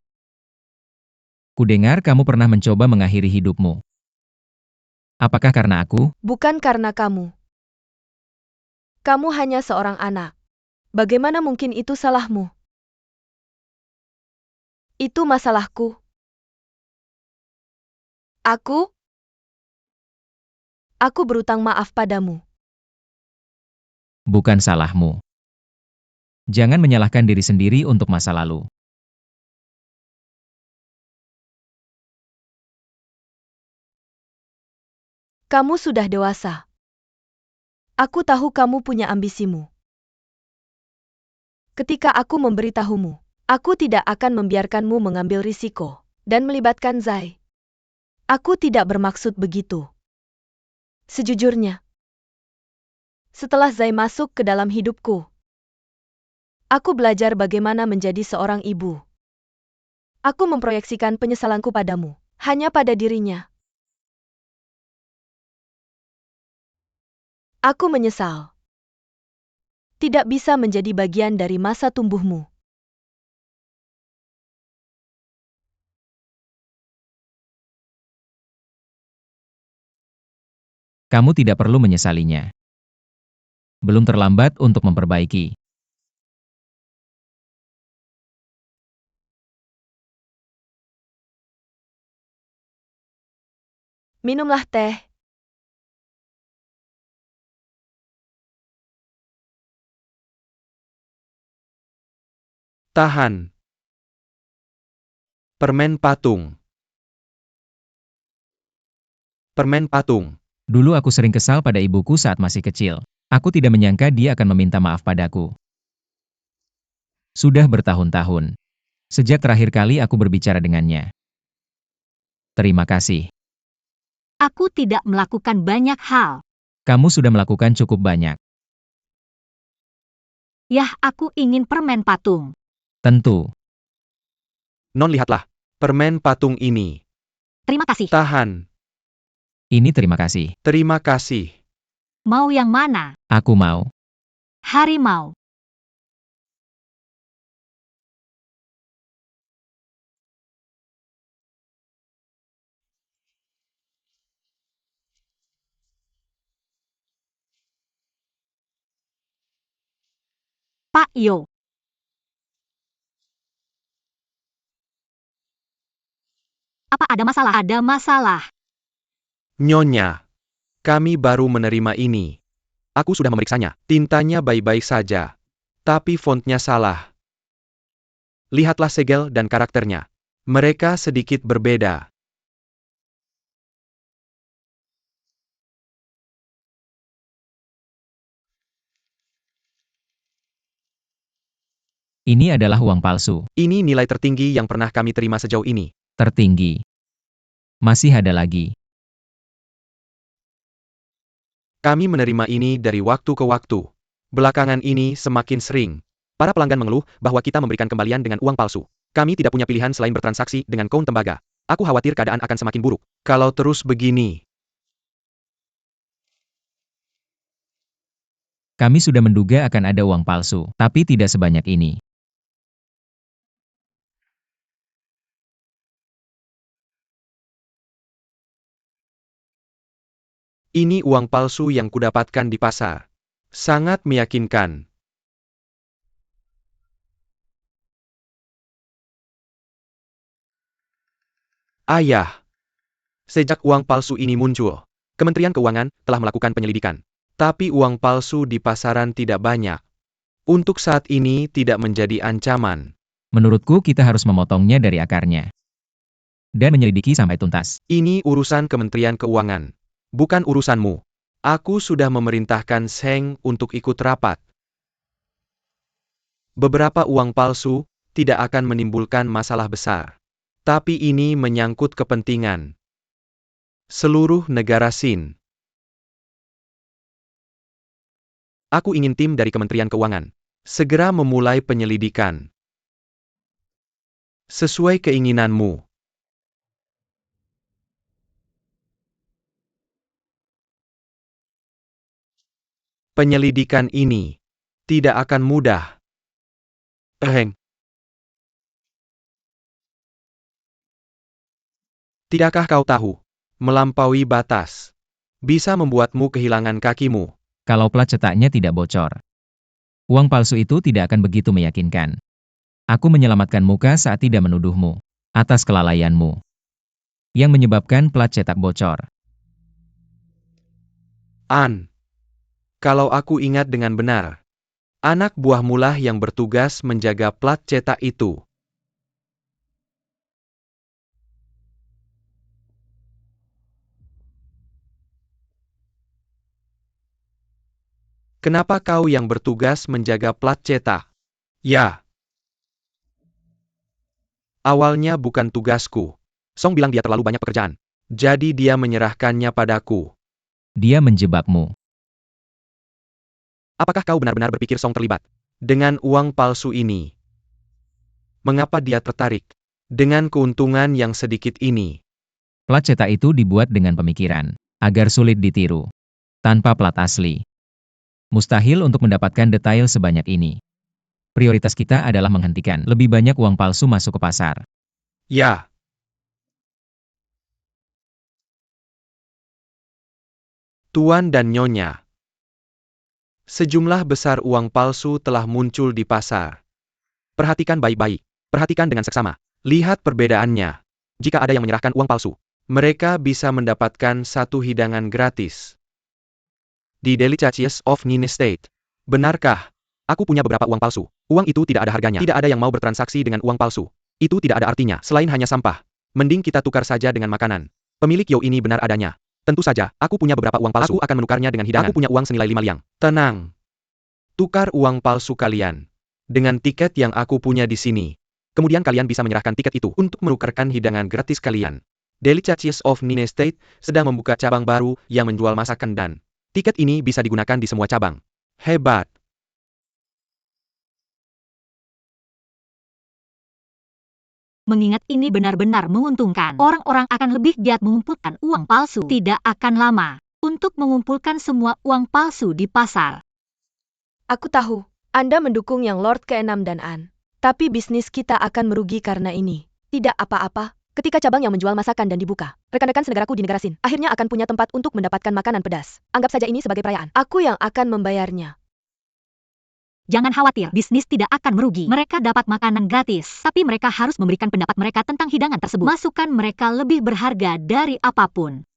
Speaker 4: Kudengar kamu pernah mencoba mengakhiri hidupmu. Apakah karena aku?
Speaker 1: Bukan karena kamu. Kamu hanya seorang anak. Bagaimana mungkin itu salahmu? Itu masalahku. Aku berutang maaf padamu.
Speaker 4: Bukan salahmu. Jangan menyalahkan diri sendiri untuk masa lalu.
Speaker 1: Kamu sudah dewasa. Aku tahu kamu punya ambisimu. Ketika aku memberitahumu, aku tidak akan membiarkanmu mengambil risiko dan melibatkan Zai. Aku tidak bermaksud begitu. Sejujurnya, setelah Zai masuk ke dalam hidupku, aku belajar bagaimana menjadi seorang ibu. Aku memproyeksikan penyesalanku padamu, hanya pada dirinya. Aku menyesal. Tidak bisa menjadi bagian dari masa tumbuhmu.
Speaker 4: Kamu tidak perlu menyesalinya. Belum terlambat untuk memperbaiki.
Speaker 1: Minumlah teh.
Speaker 2: Tahan. Permen patung. Permen patung.
Speaker 4: Dulu aku sering kesal pada ibuku saat masih kecil. Aku tidak menyangka dia akan meminta maaf padaku. Sudah bertahun-tahun. Sejak terakhir kali aku berbicara dengannya. Terima kasih.
Speaker 3: Aku tidak melakukan banyak hal.
Speaker 4: Kamu sudah melakukan cukup banyak.
Speaker 3: Yah, aku ingin permen patung.
Speaker 4: Tentu.
Speaker 2: Non, lihatlah. Permen patung ini.
Speaker 3: Terima kasih.
Speaker 2: Tahan.
Speaker 4: Ini terima kasih.
Speaker 2: Terima kasih.
Speaker 3: Mau yang mana?
Speaker 4: Aku mau.
Speaker 3: Harimau. Pak Yo. Apa ada masalah? Ada masalah.
Speaker 2: Nyonya, kami baru menerima ini. Aku sudah memeriksanya. Tintanya baik-baik saja. Tapi fontnya salah. Lihatlah segel dan karakternya. Mereka sedikit berbeda.
Speaker 4: Ini adalah uang palsu.
Speaker 2: Ini nilai tertinggi yang pernah kami terima sejauh ini.
Speaker 4: Tertinggi. Masih ada lagi.
Speaker 2: Kami menerima ini dari waktu ke waktu. Belakangan ini semakin sering. Para pelanggan mengeluh bahwa kita memberikan kembalian dengan uang palsu. Kami tidak punya pilihan selain bertransaksi dengan koin tembaga. Aku khawatir keadaan akan semakin buruk. Kalau terus begini,
Speaker 4: Kami sudah menduga akan ada uang palsu, tapi tidak sebanyak ini.
Speaker 2: ini uang palsu yang kudapatkan di pasar. Sangat meyakinkan. Ayah, sejak uang palsu ini muncul, Kementerian Keuangan telah melakukan penyelidikan. Tapi uang palsu di pasaran tidak banyak. Untuk saat ini tidak menjadi ancaman.
Speaker 4: Menurutku kita harus memotongnya dari akarnya. Dan menyelidiki sampai tuntas.
Speaker 2: Ini urusan Kementerian Keuangan. Bukan urusanmu. Aku sudah memerintahkan Seng untuk ikut rapat. Beberapa uang palsu tidak akan menimbulkan masalah besar. Tapi ini menyangkut kepentingan seluruh negara Sin. Aku ingin tim dari Kementerian Keuangan segera memulai penyelidikan. Sesuai keinginanmu. Penyelidikan ini tidak akan mudah. Tidakkah kau tahu, melampaui batas bisa membuatmu kehilangan kakimu.
Speaker 4: Kalau plat cetaknya tidak bocor. Uang palsu itu tidak akan begitu meyakinkan. Aku menyelamatkan muka saat tidak menuduhmu. Atas kelalaianmu. Yang menyebabkan plat cetak bocor.
Speaker 2: Kalau aku ingat dengan benar, anak buahmu lah yang bertugas menjaga plat cetak itu. Kenapa kau yang bertugas menjaga plat cetak? Ya. Awalnya bukan tugasku. Song bilang dia terlalu banyak pekerjaan. Jadi dia menyerahkannya padaku.
Speaker 4: Dia menjebakmu.
Speaker 2: Apakah kau benar-benar berpikir Song terlibat dengan uang palsu ini? Mengapa dia tertarik dengan keuntungan yang sedikit ini?
Speaker 4: Plat cetak itu dibuat dengan pemikiran, agar sulit ditiru. Tanpa plat asli. Mustahil untuk mendapatkan detail sebanyak ini. Prioritas kita adalah menghentikan lebih banyak uang palsu masuk ke pasar.
Speaker 2: Ya. Tuan dan Nyonya. Sejumlah besar uang palsu telah muncul di pasar. Perhatikan baik-baik. Perhatikan dengan seksama. Lihat perbedaannya. Jika ada yang menyerahkan uang palsu, mereka bisa mendapatkan satu hidangan gratis. Di Delicious of Nine State. Benarkah? Aku punya beberapa uang palsu. Uang itu tidak ada harganya. Tidak ada yang mau bertransaksi dengan uang palsu. Itu tidak ada artinya, selain hanya sampah. Mending kita tukar saja dengan makanan. Pemilik Yo ini benar adanya. Tentu saja, aku punya beberapa uang palsu. Aku akan menukarnya dengan hidangan. Aku punya uang senilai 5 liang. Tenang. Tukar uang palsu kalian dengan tiket yang aku punya di sini. Kemudian kalian bisa menyerahkan tiket itu untuk menukarkan hidangan gratis kalian. Delicious of Nine State sedang membuka cabang baru yang menjual masakan dan tiket ini bisa digunakan di semua cabang. Hebat.
Speaker 3: Mengingat ini benar-benar menguntungkan, orang-orang akan lebih giat mengumpulkan uang palsu. Tidak akan lama untuk mengumpulkan semua uang palsu di pasar.
Speaker 1: Aku tahu, Anda mendukung yang Lord ke-6 dan An. Tapi bisnis kita akan merugi karena ini. Tidak apa-apa, ketika cabang yang menjual masakan dan dibuka, rekan-rekan senegaraku di negara Sin akhirnya akan punya tempat untuk mendapatkan makanan pedas. Anggap saja ini sebagai perayaan. Aku yang akan membayarnya.
Speaker 3: Jangan khawatir, bisnis tidak akan merugi. Mereka dapat makanan gratis, tapi mereka harus memberikan pendapat mereka tentang hidangan tersebut. Masukan mereka lebih berharga dari apapun.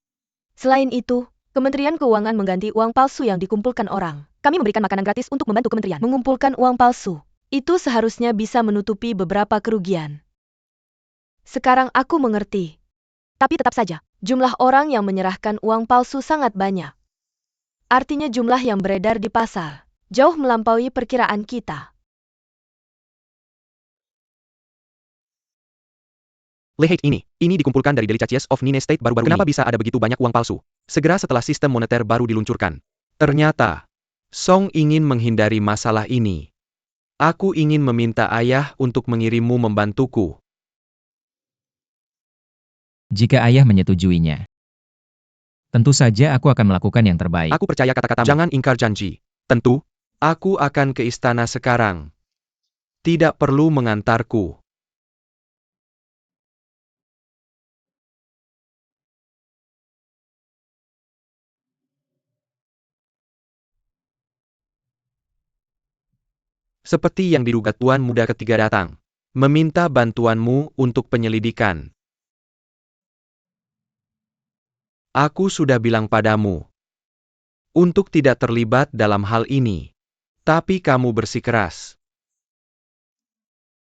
Speaker 1: Selain itu, Kementerian Keuangan mengganti uang palsu yang dikumpulkan orang. Kami memberikan makanan gratis untuk membantu kementerian mengumpulkan uang palsu. Itu seharusnya bisa menutupi beberapa kerugian. Sekarang aku mengerti. Tapi tetap saja, jumlah orang yang menyerahkan uang palsu sangat banyak. Artinya jumlah yang beredar di pasar jauh melampaui perkiraan kita.
Speaker 2: Lihat ini dikumpulkan dari Daily Charges of Nine State baru-baru ini. Kenapa bisa ada begitu banyak uang palsu? Segera setelah sistem moneter baru diluncurkan. Ternyata, Song ingin menghindari masalah ini. Aku ingin meminta ayah untuk mengirimmu membantuku.
Speaker 4: Jika ayah menyetujuinya, tentu saja aku akan melakukan yang terbaik.
Speaker 2: Aku percaya kata-katamu. Jangan ingkar janji. Tentu, aku akan ke istana sekarang. Tidak perlu mengantarku. Seperti yang diduga, Tuan Muda ketiga datang, meminta bantuanmu untuk penyelidikan. Aku sudah bilang padamu, untuk tidak terlibat dalam hal ini. Tapi kamu bersikeras.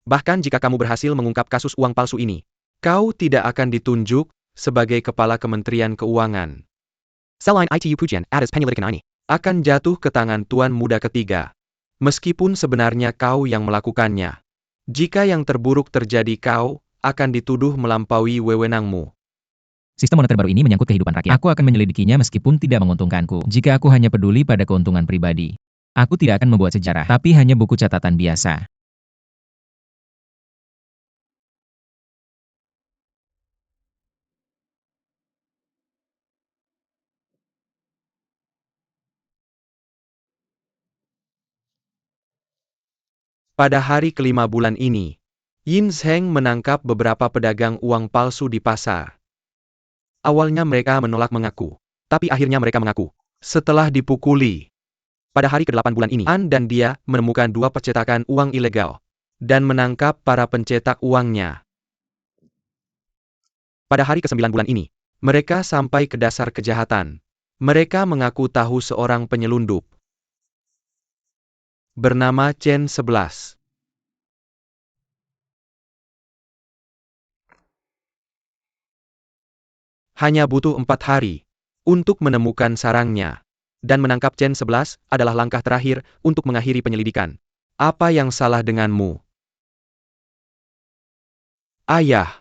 Speaker 2: Bahkan jika kamu berhasil mengungkap kasus uang palsu ini, kau tidak akan ditunjuk sebagai kepala Kementerian Keuangan. Selain itu pujian atas penyelidikan ini akan jatuh ke tangan Tuan Muda ketiga. Meskipun sebenarnya kau yang melakukannya. Jika yang terburuk terjadi, kau akan dituduh melampaui wewenangmu.
Speaker 4: Sistem moneter baru ini menyangkut kehidupan rakyat. Aku akan menyelidikinya meskipun tidak menguntungkanku. Jika aku hanya peduli pada keuntungan pribadi, aku tidak akan membuat sejarah, tapi hanya buku catatan biasa.
Speaker 2: Pada hari kelima bulan ini, Yin Zheng menangkap beberapa pedagang uang palsu di pasar. Awalnya mereka menolak mengaku, tapi akhirnya mereka mengaku. Setelah dipukuli, pada hari ke-8 bulan ini, An dan dia menemukan 2 percetakan uang ilegal dan menangkap para pencetak uangnya. Pada hari ke-9 bulan ini, mereka sampai ke dasar kejahatan. Mereka mengaku tahu seorang penyelundup bernama Chen 11. Hanya butuh 4 hari untuk menemukan sarangnya. Dan menangkap Chen 11 adalah langkah terakhir untuk mengakhiri penyelidikan. Apa yang salah denganmu? Ayah.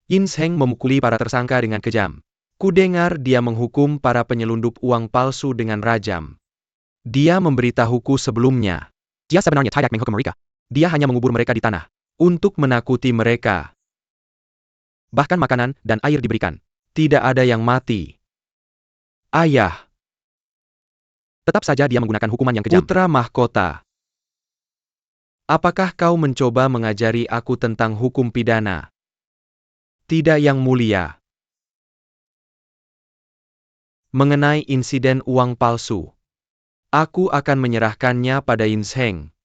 Speaker 2: Yin Zheng memukuli para tersangka dengan kejam. Kudengar dia menghukum para penyelundup uang palsu dengan rajam. Dia memberitahuku sebelumnya. Dia sebenarnya tidak menghukum mereka. Dia hanya mengubur mereka di tanah untuk menakuti mereka. Bahkan makanan dan air diberikan. Tidak ada yang mati. Ayah. Tetap saja dia menggunakan hukuman yang kejam. Putra mahkota. Apakah kau mencoba mengajari aku tentang hukum pidana? Tidak, yang mulia. Mengenai insiden uang palsu, aku akan menyerahkannya pada Yin Zheng.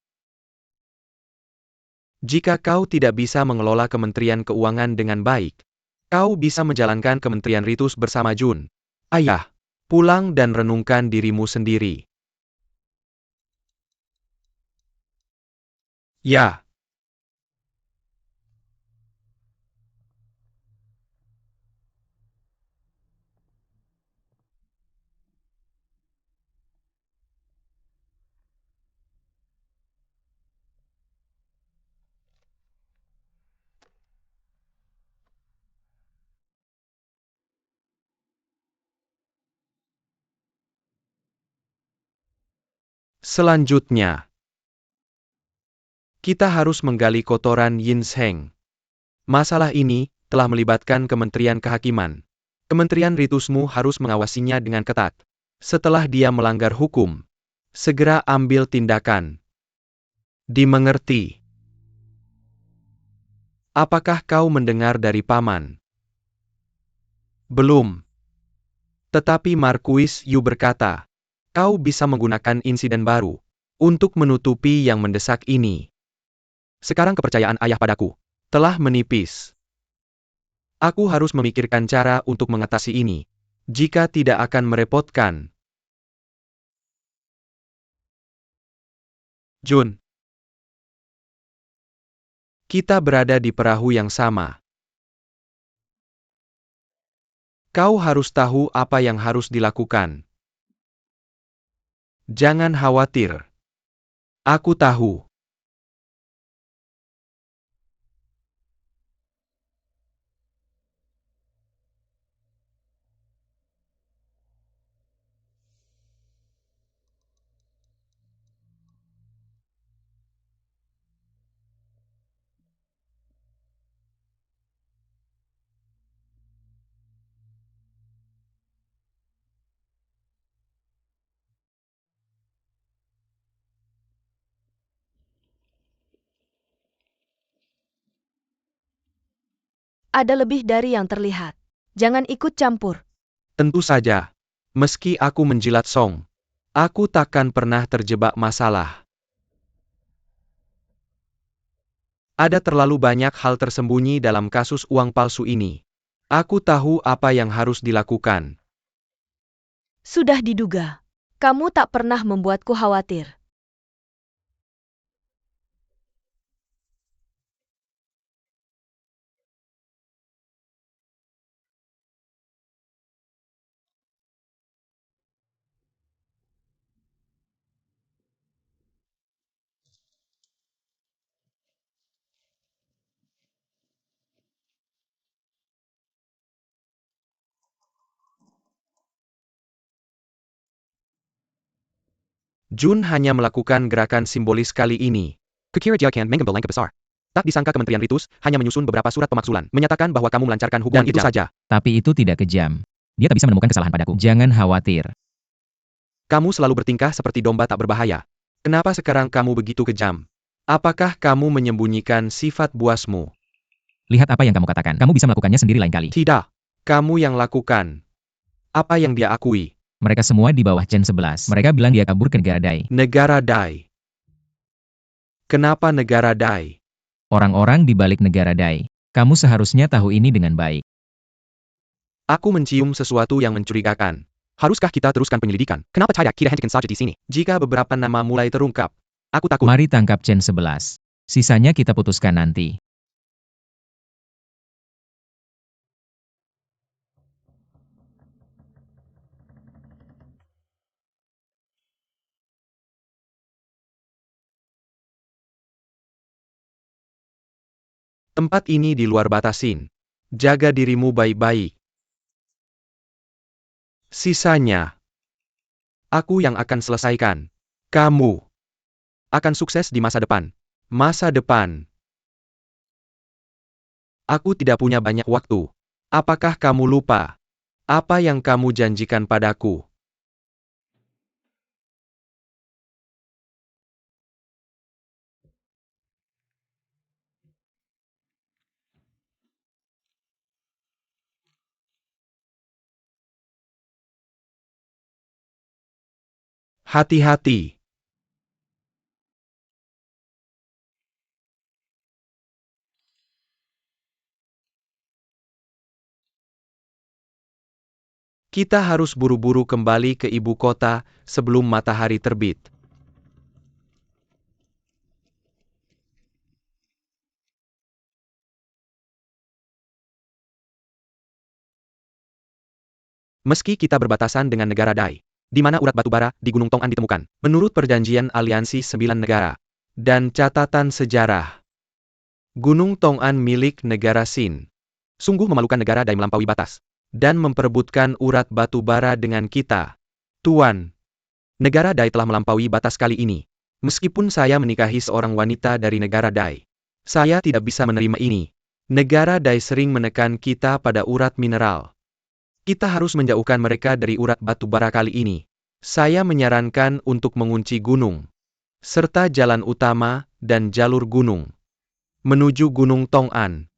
Speaker 2: Jika kau tidak bisa mengelola Kementerian Keuangan dengan baik, kau bisa menjalankan Kementerian Ritus bersama Jun. Ayah, pulang dan renungkan dirimu sendiri. Ya. Selanjutnya, kita harus menggali kotoran Yin Zheng. Masalah ini telah melibatkan Kementerian Kehakiman. Kementerian Ritusmu harus mengawasinya dengan ketat. Setelah dia melanggar hukum, segera ambil tindakan. Dimengerti? Apakah kau mendengar dari paman? Belum. Tetapi Marquis Yu berkata, kau bisa menggunakan insiden baru untuk menutupi yang mendesak ini. Sekarang kepercayaan ayah padaku telah menipis. Aku harus memikirkan cara untuk mengatasi ini. Jika tidak akan merepotkan. Jun. Kita berada di perahu yang sama. Kau harus tahu apa yang harus dilakukan. Jangan khawatir. Aku tahu.
Speaker 1: Ada lebih dari yang terlihat. Jangan ikut campur.
Speaker 2: Tentu saja. Meski aku menjilat Song, aku takkan pernah terjebak masalah. Ada terlalu banyak hal tersembunyi dalam kasus uang palsu ini. Aku tahu apa yang harus dilakukan.
Speaker 1: Sudah diduga. Kamu tak pernah membuatku khawatir.
Speaker 2: Jun hanya melakukan gerakan simbolis kali ini. Kukira dia akan mengambil langkah besar. Tak disangka Kementerian Ritus hanya menyusun beberapa surat pemakzulan, menyatakan bahwa kamu melancarkan hubungan itu saja.
Speaker 4: Tapi itu tidak kejam. Dia tak bisa menemukan kesalahan padaku. Jangan khawatir.
Speaker 2: Kamu selalu bertingkah seperti domba tak berbahaya. Kenapa sekarang kamu begitu kejam? Apakah kamu menyembunyikan sifat buasmu?
Speaker 4: Lihat apa yang kamu katakan. Kamu bisa melakukannya sendiri lain kali.
Speaker 2: Tidak. Kamu yang lakukan. Apa yang dia akui?
Speaker 4: Mereka semua di bawah Chen 11. Mereka bilang dia kabur ke negara Dai.
Speaker 2: Negara Dai. Kenapa negara Dai?
Speaker 4: Orang-orang di balik negara Dai. Kamu seharusnya tahu ini dengan baik.
Speaker 2: Aku mencium sesuatu yang mencurigakan. Haruskah kita teruskan penyelidikan? Kenapa tidak kita hentikan saja di sini? Jika beberapa nama mulai terungkap, aku takut.
Speaker 4: Mari tangkap Chen 11. Sisanya kita putuskan nanti.
Speaker 2: Tempat ini di luar batasin. Jaga dirimu baik-baik. Sisanya, aku yang akan selesaikan. Kamu akan sukses di masa depan. Masa depan. Aku tidak punya banyak waktu. Apakah kamu lupa? Apa yang kamu janjikan padaku? Hati-hati. Kita harus buru-buru kembali ke ibu kota sebelum matahari terbit. Meski kita berbatasan dengan negara Dai, di mana urat batubara di Gunung Tong'an ditemukan, menurut perjanjian aliansi 9 negara, dan catatan sejarah, Gunung Tong'an milik negara Sin. Sungguh memalukan negara Dai melampaui batas, dan memperebutkan urat batubara dengan kita. Tuan, negara Dai telah melampaui batas kali ini. Meskipun saya menikahi seorang wanita dari negara Dai, saya tidak bisa menerima ini. Negara Dai sering menekan kita pada urat mineral. Kita harus menjauhkan mereka dari urat batu bara kali ini. Saya menyarankan untuk mengunci gunung, serta jalan utama dan jalur gunung menuju Gunung Tong'an.